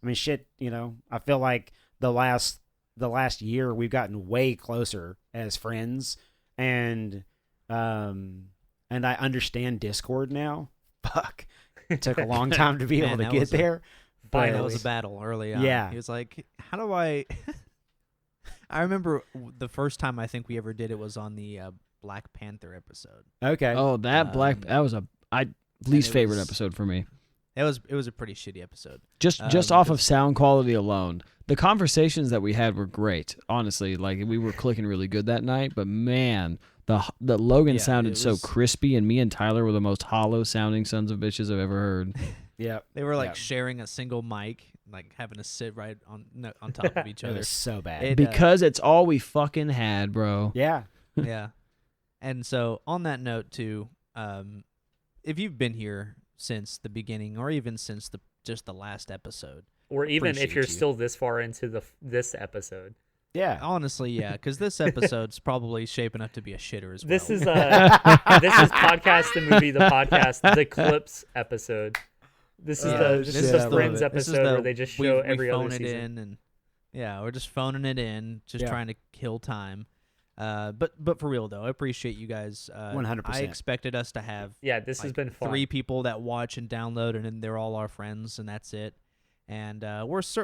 I mean, shit. I feel like the last year we've gotten way closer as friends, and I understand Discord now. Fuck, it took a long time to be able to get there. That was a battle early on. Yeah. He was like, how do I... I remember the first time I think we ever did it was on the Black Panther episode. Okay. Oh, that was a least favorite episode for me. It was a pretty shitty episode. Just off of sound quality alone. The conversations that we had were great, honestly. Like, we were clicking really good that night, but man... The Logan sounded so crispy, and me and Tyler were the most hollow sounding sons of bitches I've ever heard. Yeah, they were like sharing a single mic, like having to sit right on top of each other. It was so bad because it's all we fucking had, bro. Yeah, yeah. And so on that note too, if you've been here since the beginning, or even since just the last episode, or even if you're still this far into this episode. Yeah. Honestly, yeah, because this episode's probably shaping up to be a shitter as well. This is podcast the movie, the podcast, the clips episode. This is the Friends episode where they just show every other season. It in and yeah, we're just phoning it in, just trying to kill time. But for real though, I appreciate you guys. 100%. I expected us to have this has been fun. 3 people that watch and download, and then they're all our friends, and that's it. And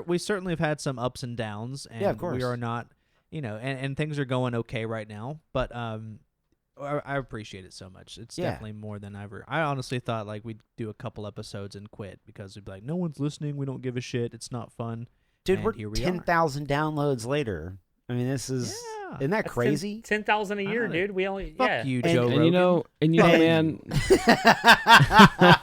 we certainly have had some ups and downs, and of course. we are not, and things are going okay right now. But I appreciate it so much. It's definitely more than ever. I honestly thought like we'd do a couple episodes and quit because we'd be like, no one's listening. We don't give a shit. It's not fun. Dude, and we're here we 10,000 downloads later. I mean, this is isn't that crazy? 10,000 a year, dude. We only Fuck you, Joe And Rogan. you know, man.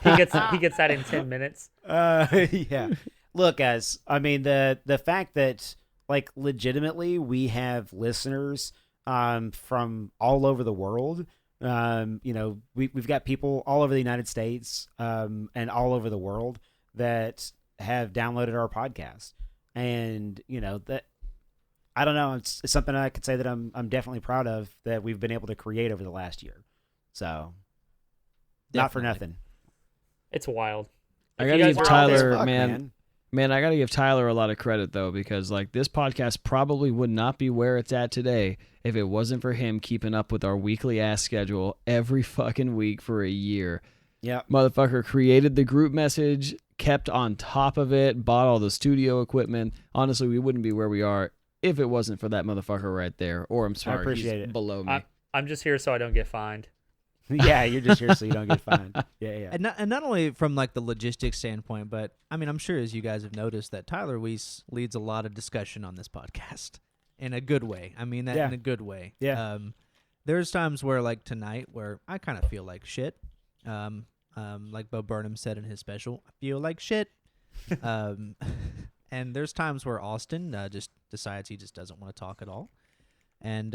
he gets that in 10 minutes. Yeah. Look, guys. I mean, the fact that like legitimately we have listeners from all over the world. We've got people all over the United States and all over the world that have downloaded our podcast, and that. I don't know. It's something I could say that I'm definitely proud of that we've been able to create over the last year. So, not for nothing. It's wild. I gotta give Tyler, man, I gotta give Tyler a lot of credit though, because like this podcast probably would not be where it's at today if it wasn't for him keeping up with our weekly ass schedule every fucking week for a year. Yeah, motherfucker created the group message, kept on top of it, bought all the studio equipment. Honestly, we wouldn't be where we are if it wasn't for that motherfucker right there. Or I'm sorry, I appreciate he's it. below me. I'm just here so I don't get fined. Yeah, you're just here so you don't get fined. Yeah. And not only from like the logistics standpoint, but I mean, I'm sure as you guys have noticed that Tyler Weiss leads a lot of discussion on this podcast in a good way. I mean that in a good way. Yeah. There's times where like tonight where I kind of feel like shit. Like Bo Burnham said in his special, I feel like shit. And there's times where Austin just decides he just doesn't want to talk at all. And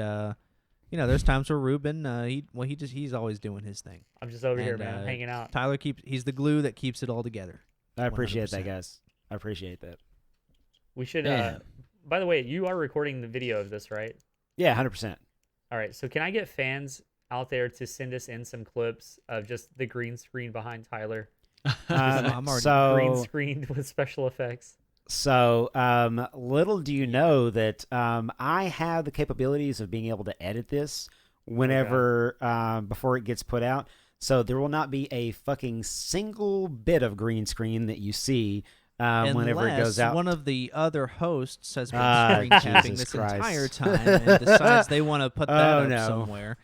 there's times where Ruben, he's always doing his thing. I'm just over here, man, hanging out. Tyler he's the glue that keeps it all together. I appreciate that, guys. I appreciate that. We should. By the way, you are recording the video of this, right? Yeah, 100%. All right. So can I get fans out there to send us in some clips of just the green screen behind Tyler? I'm already green screened with special effects. So, little do you know that I have the capabilities of being able to edit this whenever before it gets put out. So there will not be a fucking single bit of green screen that you see whenever it goes out. One of the other hosts has been screen capping this entire time and decides they want to put that up somewhere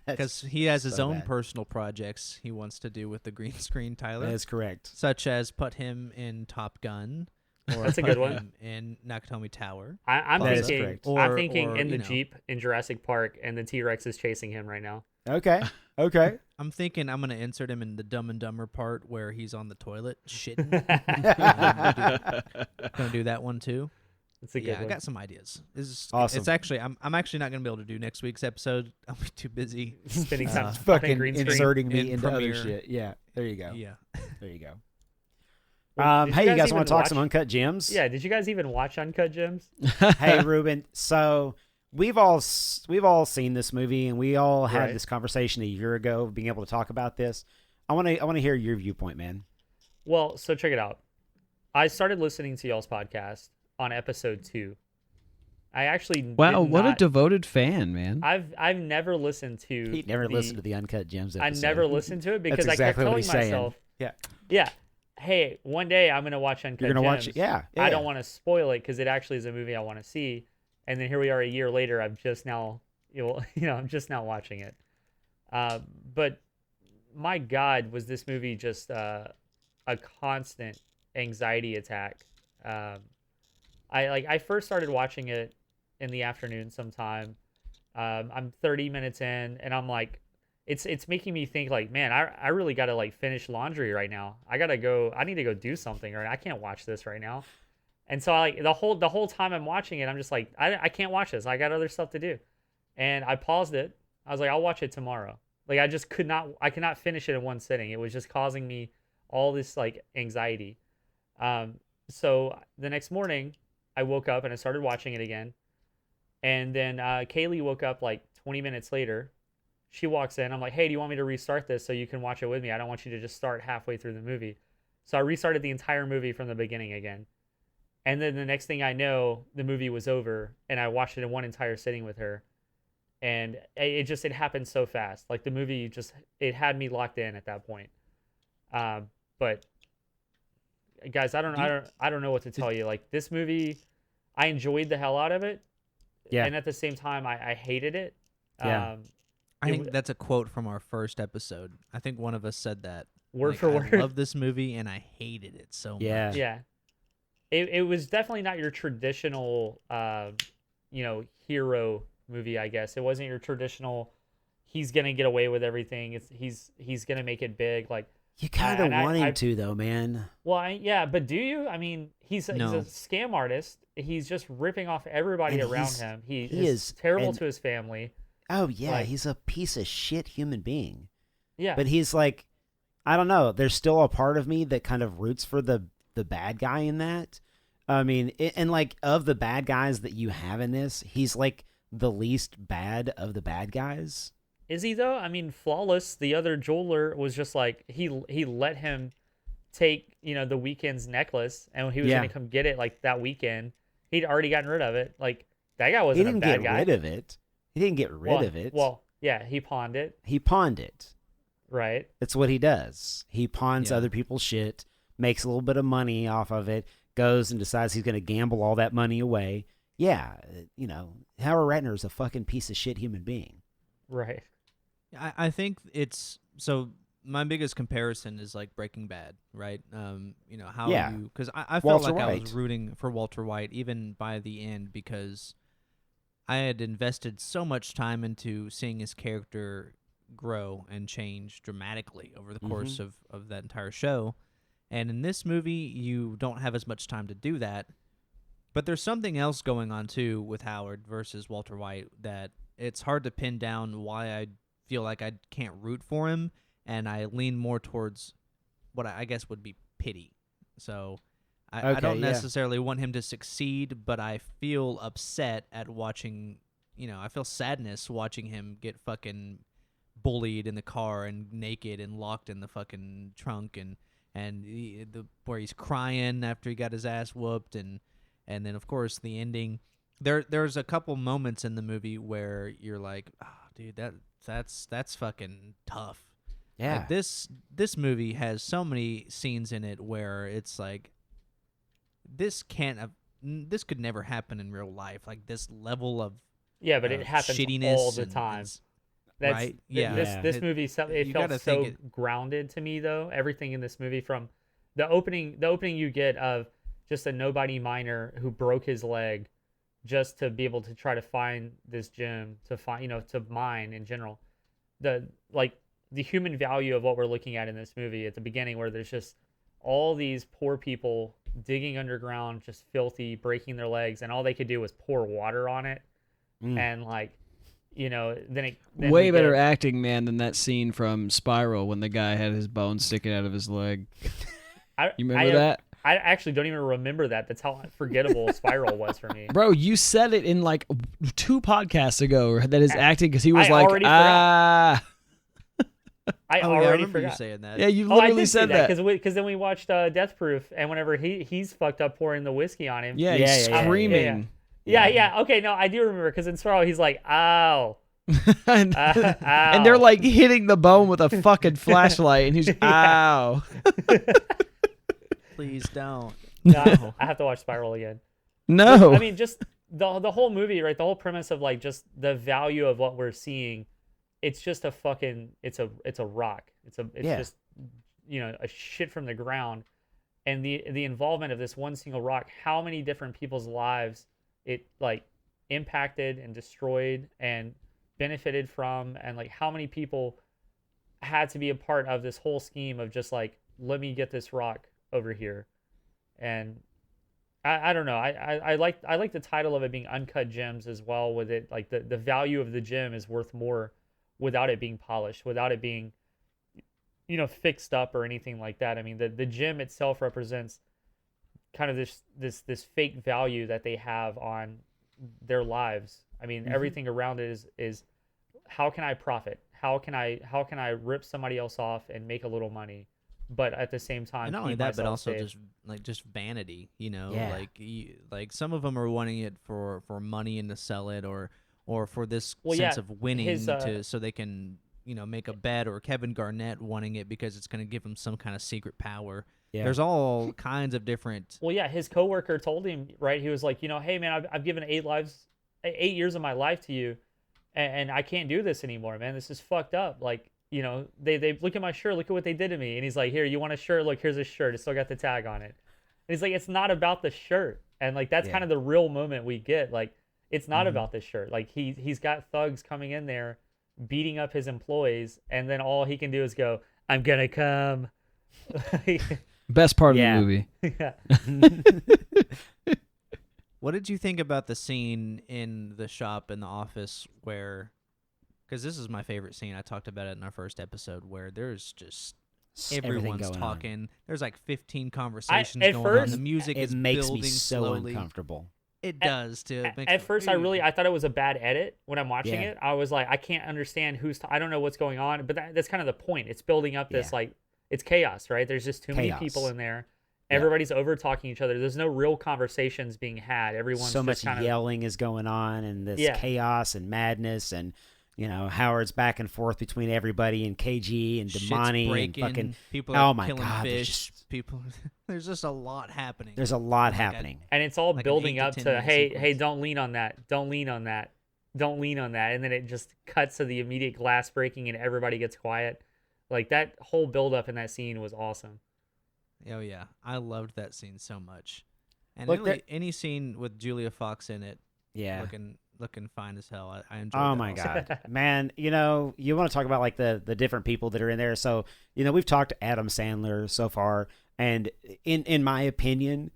because he has his own personal projects he wants to do with the green screen, Tyler. That is correct. Such as put him in Top Gun. Or that's a good one. In Nakatomi Tower. I'm thinking in the Jeep Jeep in Jurassic Park, and the T-Rex is chasing him right now. Okay. I'm thinking I'm going to insert him in the Dumb and Dumber part where he's on the toilet shitting. Going to do that one too. That's a good one. I got some ideas. Awesome. It's actually I'm actually not going to be able to do next week's episode. I'll be too busy spending time fucking green screen. inserting me in into Premiere. other shit. Yeah. There you go. Yeah. There you go. Hey, you guys want to talk some Uncut Gems? Yeah, did you guys even watch Uncut Gems? Hey, Ruben. So we've all seen this movie, and we all had this conversation a year ago, being able to talk about this. I want to hear your viewpoint, man. Well, so check it out. I started listening to y'all's podcast on episode 2. I actually what a devoted fan, man. I've never listened to. He never listened to the Uncut Gems episode. I never listened to it because I kept telling myself, yeah. Hey, one day I'm gonna watch Uncut Gems. You're gonna watch it, yeah. I don't want to spoil it because it actually is a movie I want to see. And then here we are a year later. I'm just now, I'm just now watching it. But my God, was this movie just a constant anxiety attack? I first started watching it in the afternoon sometime. I'm 30 minutes in, and I'm like. It's making me think like, man, I really got to like finish laundry right now. I need to go do something, or I can't watch this right now. And so the whole time I'm watching it, I'm just like, I can't watch this. I got other stuff to do. And I paused it. I was like, I'll watch it tomorrow. Like I could not finish it in one sitting. It was just causing me all this like anxiety. So the next morning I woke up and I started watching it again. And then Kaylee woke up like 20 minutes later. She walks in. I'm like, hey, do you want me to restart this so you can watch it with me? I don't want you to just start halfway through the movie. So I restarted the entire movie from the beginning again. And then the next thing I know, the movie was over, and I watched it in one entire sitting with her. And it happened so fast. Like the movie it had me locked in at that point. But guys, I don't know what to tell you. Like this movie, I enjoyed the hell out of it. Yeah. And at the same time, I hated it. Yeah. I think that's a quote from our first episode. I think one of us said that. Word Like, for I word. love this movie and I hated it so Yeah. much. Yeah. It was definitely not your traditional, hero movie, I guess. It wasn't your traditional, he's going to get away with everything. He's going to make it big. Like, You kind of want him to, though, man. well, yeah, but do you? I mean, he's a scam artist. He's just ripping off everybody And around him. He is terrible and- to his family. Oh, yeah, Like- he's a piece of shit human being. Yeah. But he's like, I don't know. There's still a part of me that kind of roots for the bad guy in that. I mean, and like of the bad guys that you have in this, he's like the least bad of the bad guys. Is he though? I mean, Flawless, the other jeweler, was just like he let him take the Weeknd's necklace, and he was Yeah. gonna come get it like that weekend. He'd already gotten rid of it. Like that guy He wasn't didn't a bad get guy. rid of it. He didn't get rid of it. Well, yeah, he pawned it, He pawned it. right? That's what he does. He pawns Yeah. other people's shit, makes a little bit of money off of it, goes and decides he's going to gamble all that money away. Yeah, Howard Ratner is a fucking piece of shit human being. Right. I think it's so. My biggest comparison is like Breaking Bad, right? How Yeah. you because I felt Walter like I White. was rooting for Walter White even by the end because I had invested so much time into seeing his character grow and change dramatically over the course of that entire show. And in this movie, you don't have as much time to do that. But there's something else going on, too, with Howard versus Walter White that it's hard to pin down why I feel like I can't root for him, and I lean more towards what I guess would be pity. So I don't necessarily want him to succeed, but I feel upset at watching, I feel sadness watching him get fucking bullied in the car and naked and locked in the fucking trunk and where he's crying after he got his ass whooped and then of course the ending. There's a couple moments in the movie where you're like, oh, dude, that's fucking tough. Yeah. Like this movie has so many scenes in it where it's like this could never happen in real life. Like this level of Yeah, but it happens shittiness all the and- time. and That's, right? Yeah. This movie, you felt gotta so think grounded to me, though. Everything in this movie, from the opening you get of just a nobody miner who broke his leg just to be able to try to find this gem, to mine in general. The human value of what we're looking at in this movie at the beginning, where there's just all these poor people digging underground, just filthy, breaking their legs, and all they could do was pour water on it, and then Way better acting, man, than that scene from Spiral when the guy had his bone sticking out of his leg. You remember that? I actually don't even remember that. That's how forgettable Spiral was for me. Bro, you said it in like 2 podcasts ago that his acting, because he was I like, already forgot. I I already remember forgot. you saying that. Yeah, you I literally did say said that. because then we watched Death Proof, and whenever he's fucked up pouring the whiskey on him. Yeah, Yeah, he's yeah, yeah. screaming. Yeah. Okay, no, I do remember, because in Spiral he's like, ow. and, Ow. and they're like hitting the bone with a fucking flashlight, and he's ow. Please don't. No, I have to watch Spiral again. No. I mean, just the whole movie, right? The whole premise of like just the value of what we're seeing. It's just a fucking it's a rock. It's just a shit from the ground, and the involvement of this one single rock. How many different people's lives it like impacted and destroyed and benefited from, and like how many people had to be a part of this whole scheme of just like, let me get this rock over here. And I don't know. I like the title of it being Uncut Gems as well, with it like the value of the gem is worth more without it being polished, without it being fixed up or anything like that. I mean, the gem itself represents kind of this fake value that they have on their lives. I mean, everything around it is how can I profit? How can I rip somebody else off and make a little money, but at the same time, and not only keep that, but myself also safe. just vanity, Yeah. like some of them are wanting it for money and to sell it, or for this Well, sense yeah, of winning his, so they can make a bet, or Kevin Garnett wanting it because it's going to give him some kind of secret power. Yeah. There's all kinds of different. Well, yeah, his coworker told him, right? He was like, hey man, I've given 8 years of my life to you, and I can't do this anymore, man. This is fucked up. Like, they look at my shirt, look at what they did to me. And he's like, here, you want a shirt? Look, here's a shirt. It's still got the tag on it. And he's like, it's not about the shirt. And like, that's kind of the real moment we get. Like, it's not about the shirt. Like he's got thugs coming in there, beating up his employees. And then all he can do is go, I'm going to come. Best part of the movie. Yeah. What did you think about the scene in the shop in the office where, because this is my favorite scene, I talked about it in our first episode, where there's just everyone's talking. On. There's like 15 conversations going on. The music is makes building me so slowly. Uncomfortable. It does too. At first, I thought it was a bad edit when I'm watching Yeah. it. I was like, I can't understand I don't know what's going on. But that's kind of the point. It's building up this like it's chaos, right? There's just too many people in there. Everybody's over talking each other. There's no real conversations being had. Everyone's so just much yelling is going on, and this chaos and madness, and Howard's back and forth between everybody and KG and Damani and fucking people are killing God, fish. There's just a lot happening. There's a lot happening, and it's all like building up to hey, sequence. Don't lean on that. Don't lean on that. Don't lean on that. And then it just cuts to the immediate glass breaking, and everybody gets quiet. Like that whole build up in that scene was awesome. Oh yeah, I loved that scene so much. And Look, any scene with Julia Fox in it, looking fine as hell. I enjoyed. Oh that my also. God, man! You want to talk about like the different people that are in there. So we've talked to Adam Sandler so far, and in my opinion,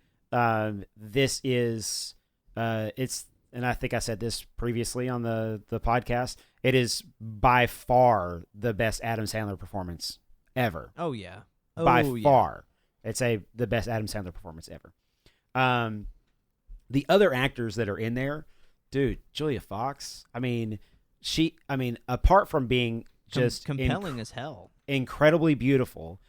this is it's, and I think I said this previously on the podcast. It is by far the best Adam Sandler performance ever. Oh yeah, By far, it's the best Adam Sandler performance ever. The other actors that are in there, dude, Julia Fox. I mean, apart from being just compelling as hell, incredibly beautiful,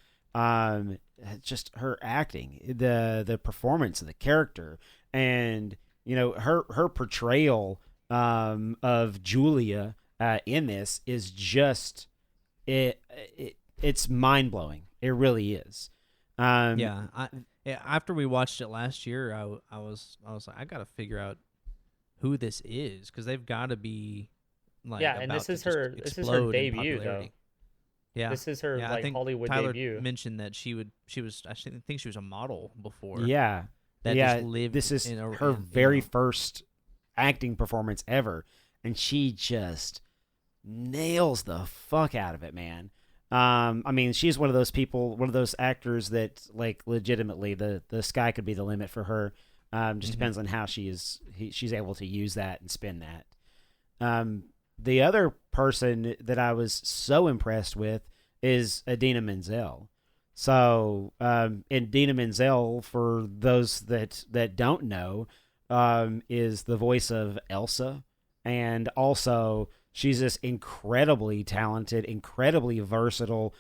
just her acting, the performance of the character, and her portrayal of Julia in this is just it's mind blowing. It really is. After we watched it last year, I was like, I gotta figure out who this is, because they've got to be like and this is her debut though. Yeah, this is her I think Hollywood Tyler debut. Mentioned that she was. I think she was a model before. Yeah, just lived. This is her very first acting performance ever, and she just nails the fuck out of it, man. I mean, she's one of those people, one of those actors that, like, legitimately, the sky could be the limit for her. Just depends on how she's able to use that and spin that. The other person that I was so impressed with is Adina Menzel. So, Adina Menzel, for those that don't know, is the voice of Elsa, and also she's this incredibly talented, incredibly versatile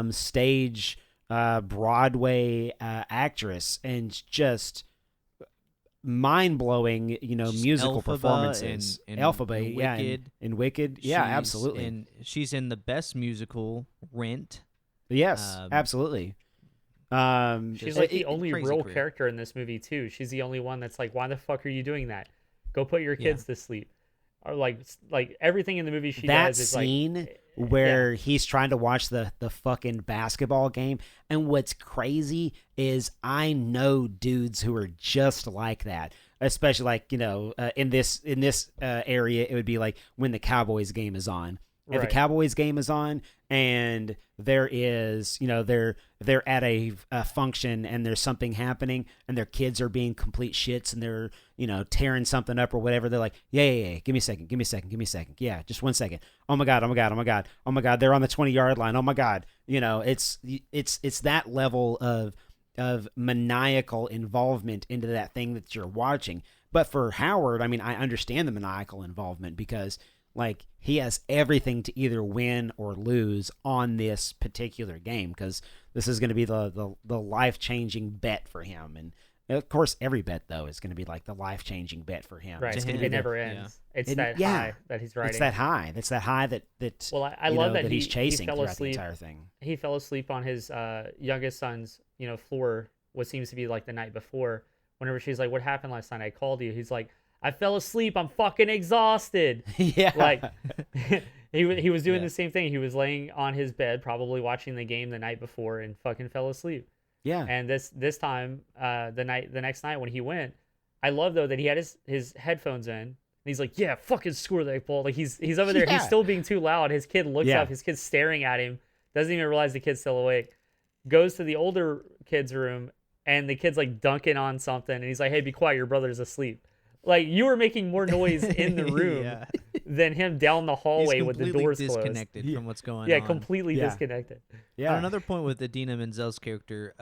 stage Broadway actress, and just mind-blowing, musical performances. Elphaba, in Wicked, absolutely. And she's in the best musical, Rent. Yes, absolutely. She's like the only real career. character in this movie too. She's the only one that's like, why the fuck are you doing that? Go put your kids to sleep. Or like everything in the movie she does is like, scene where he's trying to watch the fucking basketball game, and what's crazy is I know dudes who are just like that, especially like in this area, it would be like when the Cowboys game is on. If the Cowboys game is on and there is, they're at a function and there's something happening and their kids are being complete shits and they're, tearing something up or whatever. They're like, yeah. Give me a second. Yeah. Just 1 second. Oh my God. They're on the 20-yard line. Oh my God. It's that level of of maniacal involvement into that thing that you're watching. But for Howard, I mean, I understand the maniacal involvement because, like, he has everything to either win or lose on this particular game because this is going to be the life-changing bet for him. And, of course, every bet, though, is going to be, like, the life-changing bet for him. Right. It never ends. Yeah. It's that high that he's riding. It's that high. That's that high that well, I love that he's chasing throughout the entire thing. He fell asleep on his youngest son's, floor, what seems to be, like, the night before. Whenever she's like, what happened last night? I called you. He's like, I fell asleep. I'm fucking exhausted. Yeah. Like, he was doing the same thing. He was laying on his bed, probably watching the game the night before, and fucking fell asleep. Yeah. And this time, the next night when he went, I love though that he had his headphones in. And he's like, yeah, fucking score that ball. Like he's over there. He's still being too loud. His kid looks up. His kid's staring at him. Doesn't even realize the kid's still awake. Goes to the older kid's room. And the kid's like dunking on something, and he's like, "Hey, be quiet! Your brother's asleep." Like you were making more noise in the room than him down the hallway with the doors closed. Disconnected from what's going on. Yeah, completely disconnected. Yeah. On another point with Adina Menzel's character,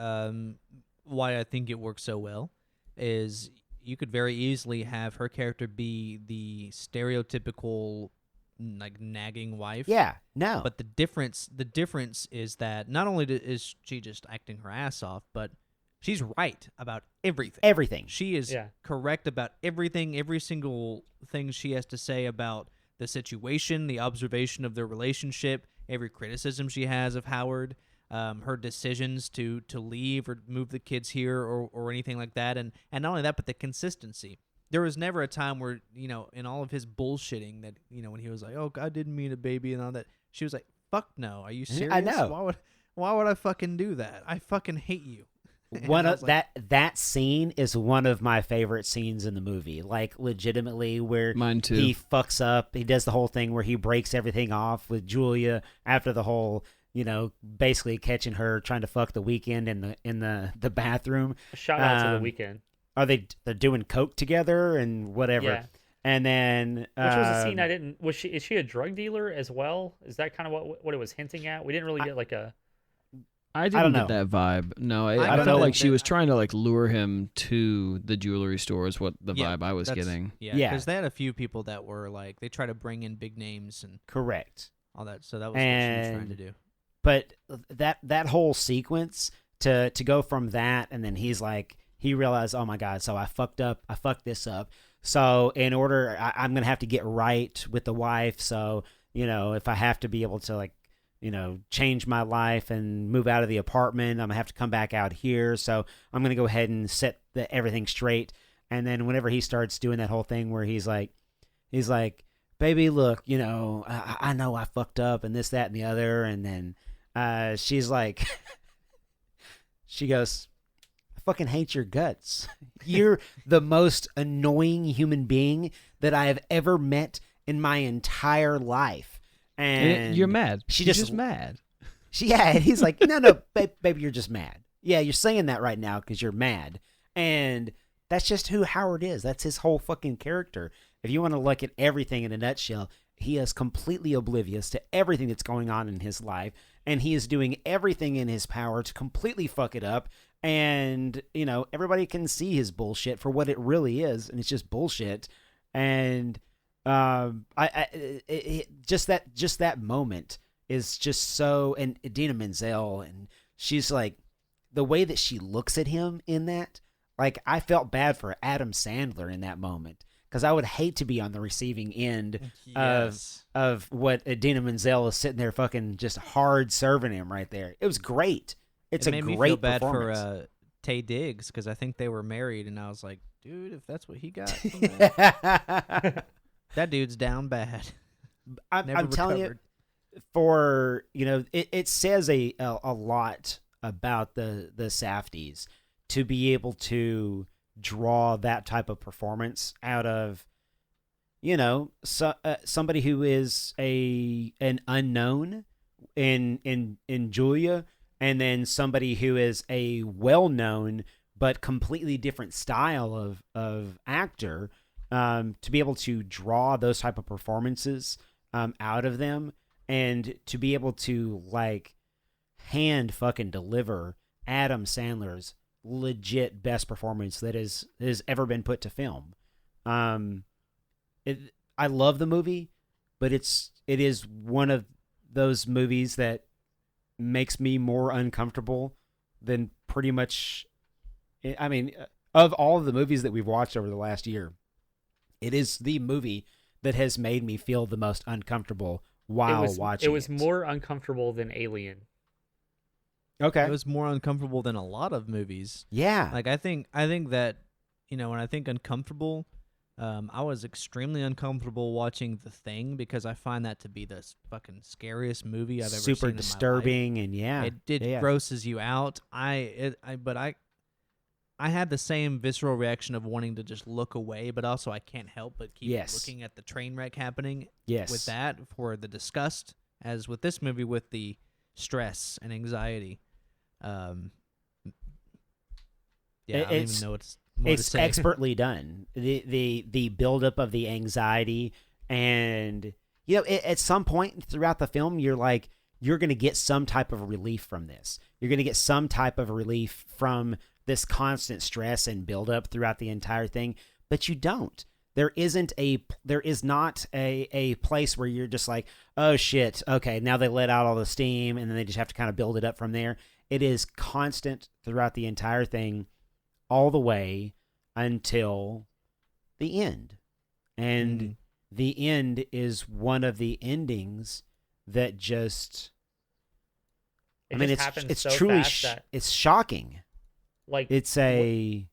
why I think it works so well is you could very easily have her character be the stereotypical like nagging wife. Yeah, no. But the difference is that not only is she just acting her ass off, but she's right about everything. Everything. She is correct about everything, every single thing she has to say about the situation, the observation of their relationship, every criticism she has of Howard, her decisions to leave or move the kids here or anything like that. And not only that, but the consistency. There was never a time where, in all of his bullshitting that, when he was like, oh, God didn't mean a baby and all that, she was like, fuck no. Are you serious? I know. Why would I fucking do that? I fucking hate you. One of that scene is one of my favorite scenes in the movie. Like legitimately, where mine too. He fucks up. He does the whole thing where he breaks everything off with Julia after the whole, basically catching her trying to fuck the Weeknd in the bathroom. Shout out to the Weeknd. They're doing coke together and whatever. Yeah. And then which was a scene I didn't. Is she a drug dealer as well? Is that kind of what it was hinting at? We didn't really get like a. I didn't get that vibe. No, I felt like she was trying to like lure him to the jewelry store is what the vibe I was getting. Yeah, because they had a few people that were like, they try to bring in big names and correct all that. So that was what she was trying to do. But that whole sequence to go from that, and then he's like, he realized, oh my God, so I fucked this up. So in order, I'm going to have to get right with the wife. So, if I have to be able to like, change my life and move out of the apartment, I'm gonna have to come back out here. So I'm gonna go ahead and set everything straight. And then whenever he starts doing that whole thing where he's like, baby, look, I know I fucked up and this, that, and the other. And then she's like, she goes, I fucking hate your guts. You're the most annoying human being that I have ever met in my entire life. And you're mad. She's just mad. And he's like, no, baby, you're just mad. Yeah, you're saying that right now because you're mad. And that's just who Howard is. That's his whole fucking character. If you want to look at everything in a nutshell, he is completely oblivious to everything that's going on in his life. And he is doing everything in his power to completely fuck it up. And, everybody can see his bullshit for what it really is. And it's just bullshit. And just that moment is just so, and Adina Menzel, and she's like, the way that she looks at him in that, like, I felt bad for Adam Sandler in that moment because I would hate to be on the receiving end of what Adina Menzel is sitting there fucking just hard serving him right there. It was great. It made me feel bad for Tay Diggs because I think they were married, and I was like, dude, if that's what he got from that dude's down bad. I'm telling you, for it says a lot about the Safdies to be able to draw that type of performance out of somebody who is an unknown in Julia, and then somebody who is a well-known but completely different style of actor. To be able to draw those type of performances out of them, and to be able to like hand fucking deliver Adam Sandler's legit best performance that has ever been put to film. I love the movie, but it is one of those movies that makes me more uncomfortable than pretty much. I mean, of all of the movies that we've watched over the last year, it is the movie that has made me feel the most uncomfortable while watching. It was more uncomfortable than Alien. Okay. It was more uncomfortable than a lot of movies. Yeah. Like I think that, when I think uncomfortable, I was extremely uncomfortable watching The Thing because I find that to be the fucking scariest movie I've ever seen. Super disturbing, and it grosses you out. But I had the same visceral reaction of wanting to just look away, but also I can't help but keep looking at the train wreck happening. Yes. With that, for the disgust, as with this movie with the stress and anxiety. I don't even know what's more to say. Expertly done. The buildup of the anxiety, and at some point throughout the film, you're like, you're going to get some type of relief from this. You're going to get some type of relief from this constant stress and buildup throughout the entire thing, but you don't. There is not a place where you're just like, oh shit, okay, now they let out all the steam, and then they just have to kind of build it up from there. It is constant throughout the entire thing, all the way until the end. And the end is one of the endings that just... it's so truly it's shocking. Like, it's a...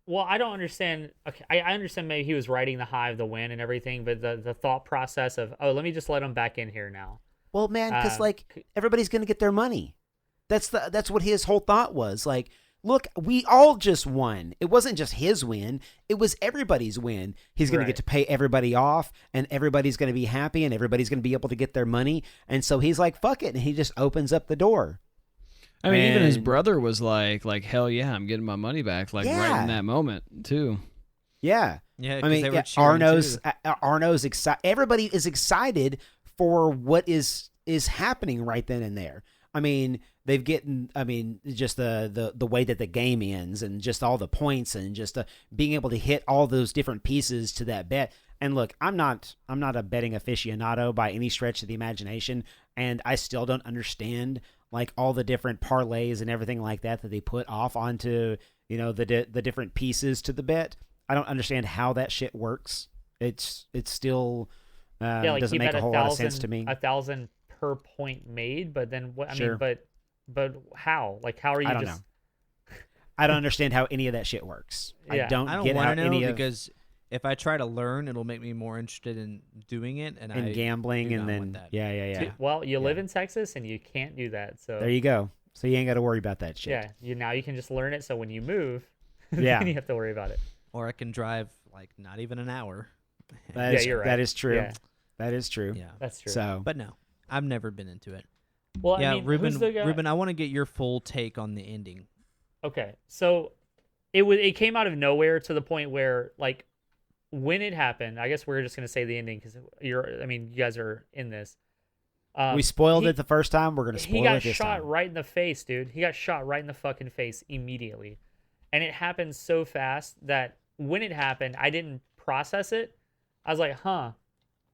Well, I don't understand. Okay, I understand maybe he was riding the high of the win and everything, but the thought process of, let me just let him back in here now. Well, man, because everybody's going to get their money. That's what his whole thought was. Like, look, we all just won. It wasn't just his win. It was everybody's win. He's going to get to pay everybody off, and everybody's going to be happy, and everybody's going to be able to get their money. And so he's like, fuck it. And he just opens up the door. I mean, even his brother was like, hell yeah, I'm getting my money back, right in that moment, too. Yeah. Yeah, I mean, Arno's excited. Everybody is excited for what is happening right then and there. I mean, just the way that the game ends, and just all the points, and just being able to hit all those different pieces to that bet. And look, I'm not a betting aficionado by any stretch of the imagination, and I still don't understand like all the different parlays and everything like that they put off onto, the different pieces to the bet. I don't understand how that shit works. It's still doesn't make a whole lot of sense to me. 1,000 per point made, but then what? I mean, but how? Like, how are you? I don't know. I don't understand how any of that shit works. Yeah. I don't get how want to any know of because if I try to learn, it'll make me more interested in doing it and gambling, do and not then want that. yeah. Well, you live in Texas and you can't do that. So there you go. So you ain't got to worry about that shit. Yeah, now you can just learn it. So when you move, then you have to worry about it. Or I can drive like not even an hour. You're right. That is true. Yeah. That is true. Yeah, that's true. So, but no, I've never been into it. Well, yeah, I mean, Ruben, I want to get your full take on the ending. Okay, so it came out of nowhere to the point where, like, when it happened, I guess we're just gonna say the ending because you guys are in this. We spoiled it the first time. We're gonna spoil it this time. He got shot right in the face, dude. He got shot right in the fucking face immediately, and it happened so fast that when it happened, I didn't process it. I was like, huh.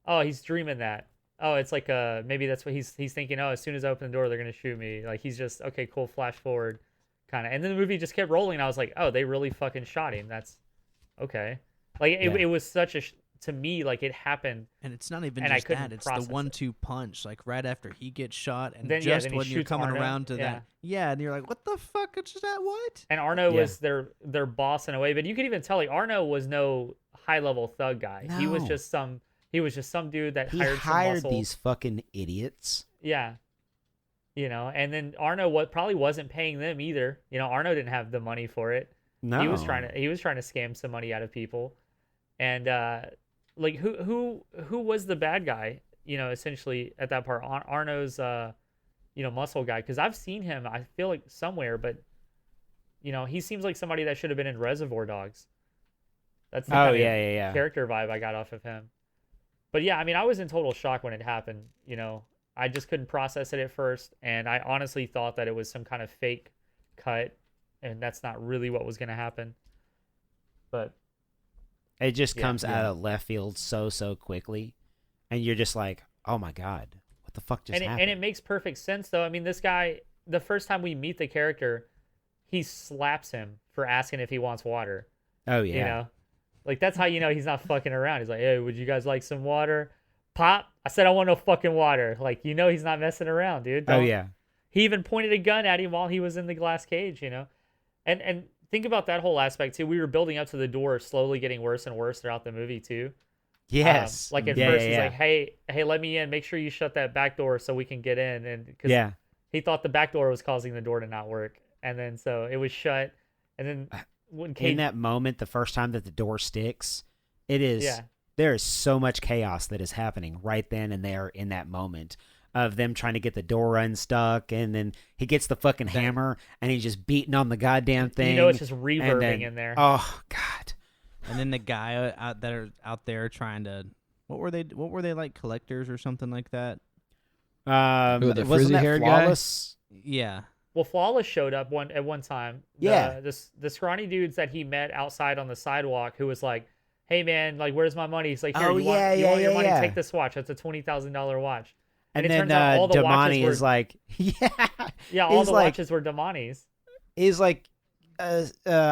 Oh, he's dreaming that. Oh, it's like maybe that's what he's thinking. Oh, as soon as I open the door, they're gonna shoot me. Like, he's just okay, cool. Flash forward, kind of. And then the movie just kept rolling. And I was like, oh, they really fucking shot him. That's okay. Like it was such a to me, like, it happened. And it's not even and just that; it's the 1-2 it. punch. Like right after he gets shot, and then, just then when you're coming Arno. around to that, and you're like, "What the fuck is that? What?" And Arno was their boss in a way, but you could even tell, like, Arno was no high level thug guy. No. He was just some dude that hired some muscle. These fucking idiots. Yeah. And then Arno probably wasn't paying them either. Arno didn't have the money for it. No. He was trying to scam some money out of people. And like who was the bad guy, essentially at that part? Arno's muscle guy, cuz I've seen him, I feel like, somewhere, but he seems like somebody that should have been in Reservoir Dogs. That's the kind of character vibe I got off of him. But yeah, I mean, I was in total shock when it happened. I just couldn't process it at first, and I honestly thought that it was some kind of fake cut and that's not really what was going to happen. But it just comes out of left field so quickly, and you're just like, oh my god, what the fuck just happened? And it makes perfect sense though. I mean, this guy, the first time we meet the character, he slaps him for asking if he wants water. Oh yeah. You know, like that's how you know he's not fucking around. He's like, hey, would you guys like some water? Pop, I said I want no fucking water. Like, you know, he's not messing around, dude. Oh yeah. He even pointed a gun at him while he was in the glass cage, you know? And think about that whole aspect, too. We were building up to the door slowly getting worse and worse throughout the movie, too. Yes. Like, at first, he's like, hey, let me in. Make sure you shut that back door so we can get in. And because he thought the back door was causing the door to not work. And then, so it was shut. And then when Kate... In that moment, the first time that the door sticks, it is... Yeah. There is so much chaos that is happening right then and there in that moment of them trying to get the door unstuck, and then he gets the fucking hammer and he's just beating on the goddamn thing. You know, it's just reverbing in there. Oh god! And then the guy out there trying to what were they like, collectors or something like that? The wasn't that frizzy-haired Flawless? guy? Yeah. Well, Flawless showed up at one time. The scrawny dudes that he met outside on the sidewalk, who was like, hey man, like, where's my money? He's like, here, you want your money? Take this watch. That's a $20,000 watch. And it then turns out all the Damani watches is like, all the watches were Damani's. He's like, I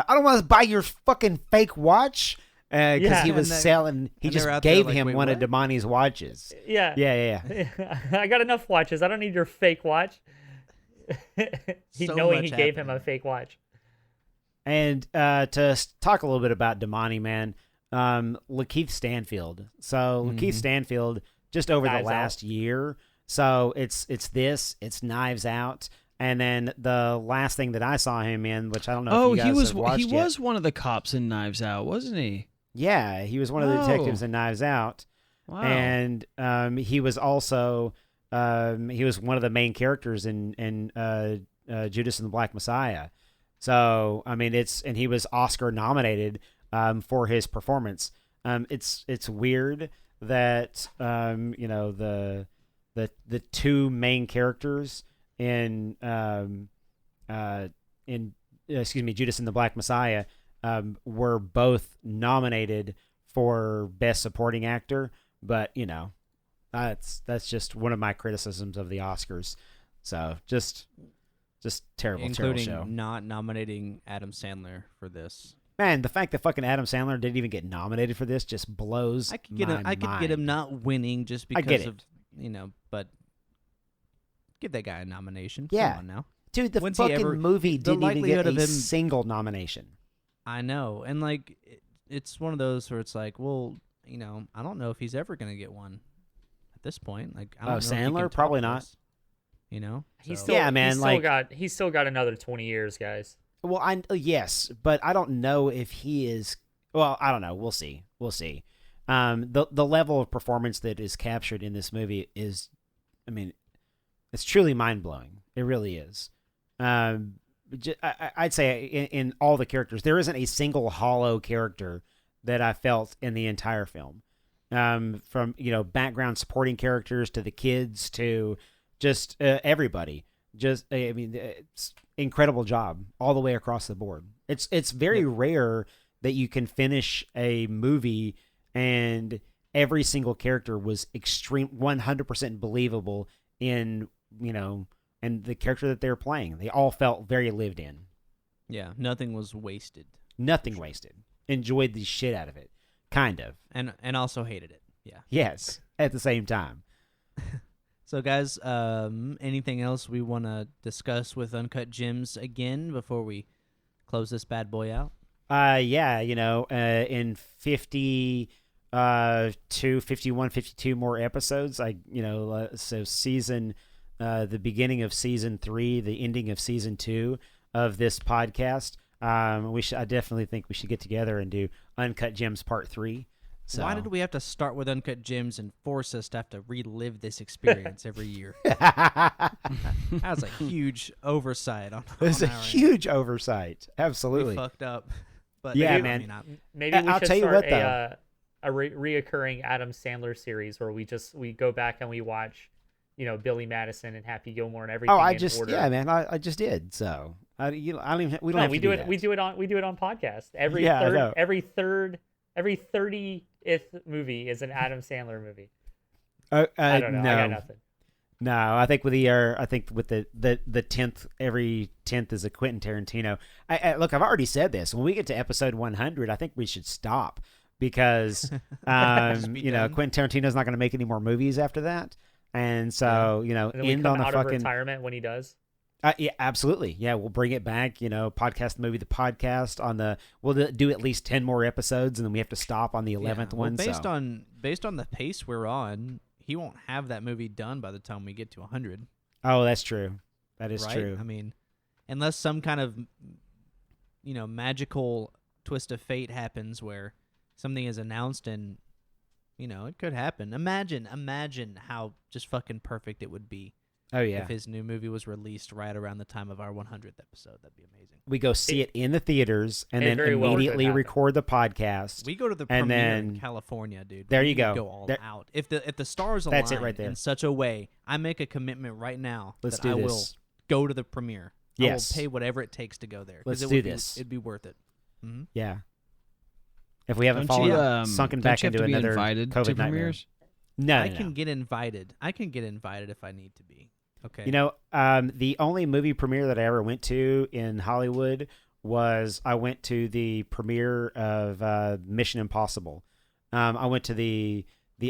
don't want to buy your fucking fake watch, because he was selling. He just gave him one of Damani's watches. Yeah. I got enough watches. I don't need your fake watch. Knowing he gave him a fake watch. And to talk a little bit about Damani, man. Lakeith Stanfield. So Lakeith Stanfield, just over the last year. So it's Knives Out, and then the last thing that I saw him in, which I don't know. If you guys have watched he was one of the cops in Knives Out, wasn't he? Yeah, he was one of the detectives in Knives Out. Wow. And he was also he was one of the main characters in Judas and the Black Messiah. So I mean, and he was Oscar nominated for his performance. It's weird that the two main characters in Judas and the Black Messiah were both nominated for Best Supporting Actor, but that's just one of my criticisms of the Oscars. So just terrible, including terrible show. Not nominating Adam Sandler for this. Man, the fact that fucking Adam Sandler didn't even get nominated for this just blows I could get him not winning just because of but give that guy a nomination. Yeah. Come on now. Dude, the fucking movie didn't even get a single nomination. I know. And like it's one of those where it's like, well, I don't know if he's ever going to get one at this point. Like I don't know Sandler probably not. He's still got another 20 years, guys. Well, yes, but I don't know if he is. Well, I don't know. We'll see. The level of performance that is captured in this movie is, I mean, it's truly mind blowing. It really is. I'd say in all the characters, there isn't a single hollow character that I felt in the entire film. From background supporting characters to the kids to just everybody. It's incredible job all the way across the board. It's very rare that you can finish a movie and every single character was 100% believable in and the character that they're playing. They all felt very lived in. Yeah, nothing was wasted. Nothing wasted. Enjoyed the shit out of it, kind of, and also hated it. Yeah. Yes, at the same time. So, guys, anything else we want to discuss with Uncut Gems again before we close this bad boy out? In 52, 51, 52 more episodes, so the beginning of season 3, the ending of season 2 of this podcast, I definitely think we should get together and do Uncut Gems Part 3. So. Why did we have to start with Uncut Gems and force us to have to relive this experience every year? That was a huge oversight. It a huge oversight. Absolutely. We fucked up. But yeah, maybe we should start a reoccurring Adam Sandler series where we go back and we watch, Billy Madison and Happy Gilmore and everything. Oh, I just did. So I don't even. We don't No, have we to do it. that. We do it on podcast. Every Yeah, I know. every 30th movie is an Adam Sandler movie. I I don't know. No. I got nothing. No, I think with the 10th, every 10th is a Quentin Tarantino. Look, I've already said this. When we get to episode 100, I think we should stop because, Just be done. Quentin Tarantino's not going to make any more movies after that. And so, And then we end come on a out of fucking retirement when he does. Yeah, absolutely. Yeah, we'll bring it back. Podcast the movie, the podcast on the. We'll do at least 10 more episodes, and then we have to stop on the 11th Well, one. based so. on the pace we're on, he won't have that movie done by the time we get to 100. Oh, that's true. That is right? true. I mean, unless some kind of magical twist of fate happens where something is announced and it could happen. Imagine how just fucking perfect it would be. Oh yeah. If his new movie was released right around the time of our 100th episode, that'd be amazing. We go see it in the theaters and It then very well could immediately happen. record the podcast. We go to the And premiere in then- California, dude. There We you could go. all There- out. If the stars align That's it right there. in such a way, I make a commitment right now Let's that do I will this. go to the premiere. Yes. I will pay whatever it takes to go there. 'Cause Let's it do would this. It'd be worth it. Mm-hmm. Yeah. If we haven't Don't you, sunken don't back you have into to be another invited COVID to nightmare. premieres? No, I no, can no. get invited. I can get invited if I need to be. Okay. The only movie premiere that I ever went to in Hollywood was I went to the premiere of Mission Impossible. I went to the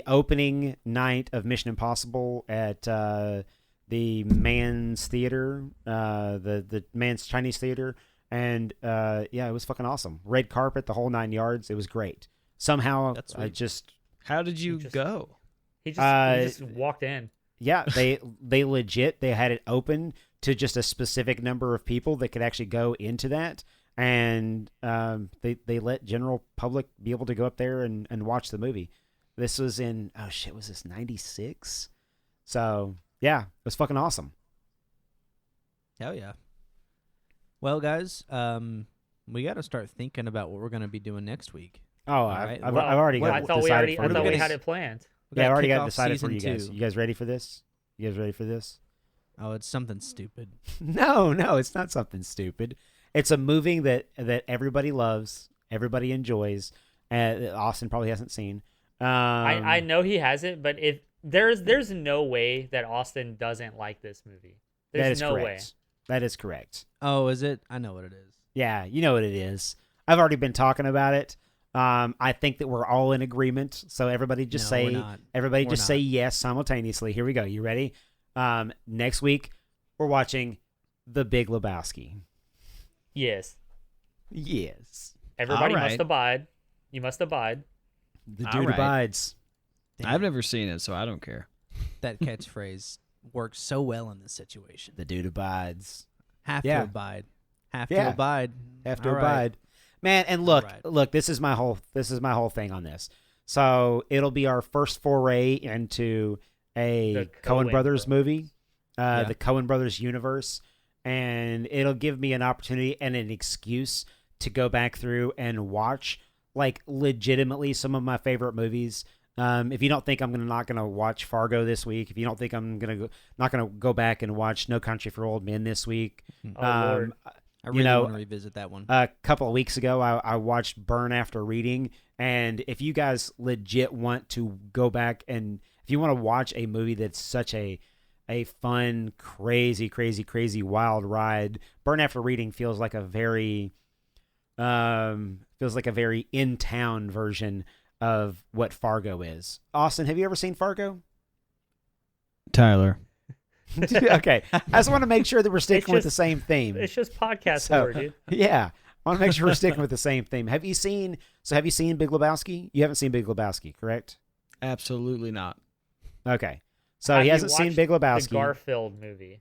opening night of Mission Impossible at the Man's Theater, the Man's Chinese Theater, and it was fucking awesome. Red carpet, the whole 9 yards. It was great. Somehow, That's I sweet. just. How did you just- go? He just walked in. Yeah, they legit they had it open to just a specific number of people that could actually go into that, and they let general public be able to go up there and watch the movie. This was in was this 96? So yeah, it was fucking awesome. Hell yeah. Well, guys, we got to start thinking about what we're going to be doing next week. Oh, All I've, right. I've, Well, I've already got I thought we decided for I you thought we guys. had it planned. We Yeah, I gotta already kick got off decided for season you guys. 2. You guys ready for this? You guys ready for this? Oh, it's something stupid. No, it's not something stupid. It's a movie that everybody loves, everybody enjoys. Austin probably hasn't seen. I know he hasn't, but if there's no way that Austin doesn't like this movie. That There's is no way. correct. That is correct. Oh, is it? I know what it is. Yeah, you know what it is. I've already been talking about it. I think that we're all in agreement. So everybody just No, we're say not. everybody We're just not. say yes simultaneously. Here we go. You ready? Next week we're watching The Big Lebowski. Yes. Yes. Everybody All must right. abide. You must abide. The All dude right. abides. I've never seen it, so I don't care. That catchphrase works so well in this situation. The dude abides. Have Yeah. to abide. Have Yeah. to abide. Have to All right. abide. Man, and look, All right. look, this is my whole thing on this. So it'll be our first foray into a The Coen Coen Brothers movie, Yeah. the Coen Brothers universe, and it'll give me an opportunity and an excuse to go back through and watch like legitimately some of my favorite movies. If you don't think I'm not gonna watch Fargo this week, if you don't think I'm not gonna go back and watch No Country for Old Men this week, Oh Lord. I really know, want to revisit that one. a couple of weeks ago, I watched Burn After Reading, and if you guys legit want to go back and if you want to watch a movie that's such a fun, crazy, wild ride, Burn After Reading feels like a very in town version of what Fargo is. Austin, have you ever seen Fargo? Tyler. Okay, I just want to make sure that we're sticking with the just- same theme. It's just podcast So- lore, dude. Yeah. I want to make sure we're sticking with the same theme. Have you seen Big Lebowski? You haven't seen Big Lebowski, correct? Absolutely not. Okay. So Have he you hasn't seen watched Big The Lebowski. Garfield movie.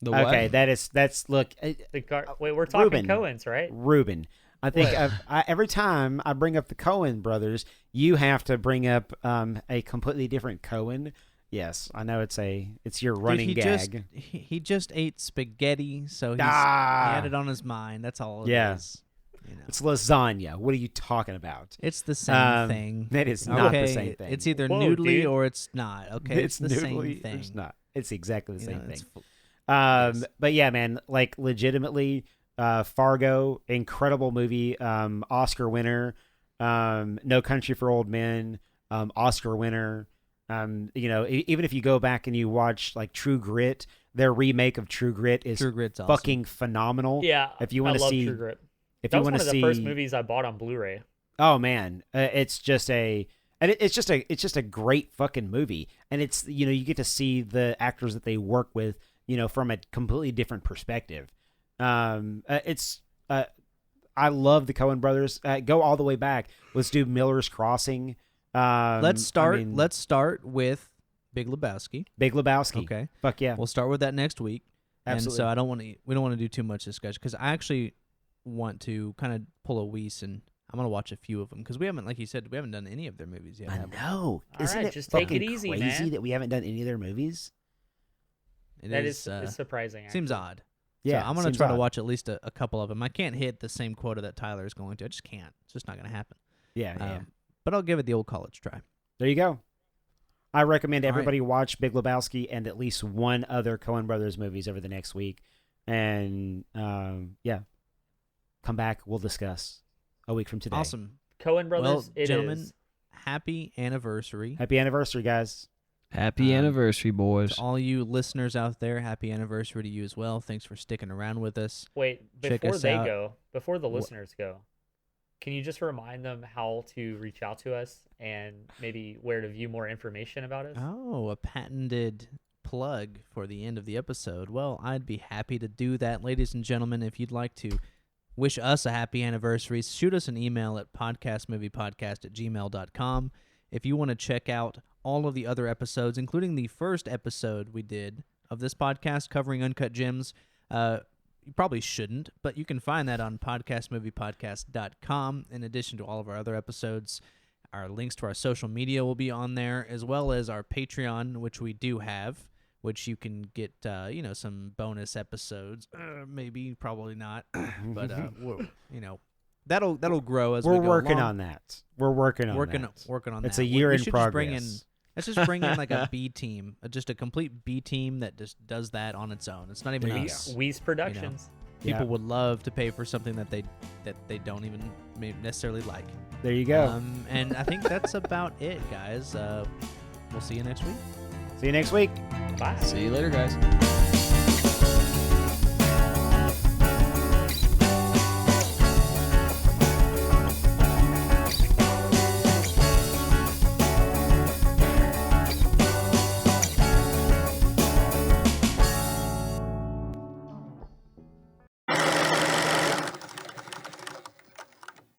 The what? Okay, that's look, Wait, we're talking Ruben. Coens, right? Ruben. I think What? every time I bring up the Coen brothers, you have to bring up a completely different Coen. Yes, I know it's your running Dude, gag. He just ate spaghetti, so he Ah! had it on his mind. That's all it Yeah. is. You know. It's lasagna. What are you talking about? It's the same thing. That is not okay, the same thing. It's either Whoa, noodly dude. or it's not. Okay, it's the same noodly or thing. It's not. It's exactly the You same know, thing. it's But yeah, man, like legitimately, Fargo, incredible movie, Oscar winner. No Country for Old Men, Oscar winner. Even if you go back and you watch like True Grit, their remake of True Grit is Grit's awesome. fucking phenomenal. Yeah, if you want to see True Grit. If that you was want one to of see the first movies I bought on Blu-ray. Oh man, it's just a great fucking movie, and it's you get to see the actors that they work with from a completely different perspective. I love the Coen brothers. Go all the way back. Let's do Miller's Crossing. Let's start with Big Lebowski. Big Lebowski. Okay. Fuck yeah. We'll start with that next week. Absolutely. And so we don't want to do too much discussion because I actually want to kind of pull a Weiss, and I'm gonna watch a few of them because we haven't, like you said, we haven't done any of their movies yet. I know. All Isn't right, it just take it fucking easy, crazy man. that we haven't done any of their movies? That is surprising. Seems actually. odd. Yeah, so I'm gonna seems try to odd. watch at least a couple of them. I can't hit the same quota that Tyler is going to. I just can't. It's just not gonna happen. Yeah. But I'll give it the old college try. There you go. I recommend All right. everybody watch Big Lebowski and at least one other Coen Brothers movies over the next week. And come back. We'll discuss a week from today. Awesome. Coen Brothers. Well, gentlemen, happy anniversary. Happy anniversary, guys. Happy anniversary, boys. To all you listeners out there, happy anniversary to you as well. Thanks for sticking around with us. Wait, Check before us they out. go, before the listeners go, can you just remind them how to reach out to us and maybe where to view more information about us? Oh, a patented plug for the end of the episode. Well, I'd be happy to do that. Ladies and gentlemen, if you'd like to wish us a happy anniversary, shoot us an email at podcastmoviepodcast@gmail.com. If you want to check out all of the other episodes, including the first episode we did of this podcast covering Uncut Gems, you probably shouldn't, but you can find that on podcastmoviepodcast.com. In addition to all of our other episodes, our links to our social media will be on there, as well as our Patreon, which we do have, which you can get, some bonus episodes. Maybe, probably not, but that'll grow as we We're go working along. on that. We're working on that. Working on It's that. a year We in should just progress. let's just bring in like a B team, just a complete B team that just does that on its own. It's not even There you us. Weiss Productions. People Yeah. would love to pay for something that they don't even necessarily like. There you go. And I think that's about it, guys. We'll see you next week. See you next week. Bye. See you later, guys.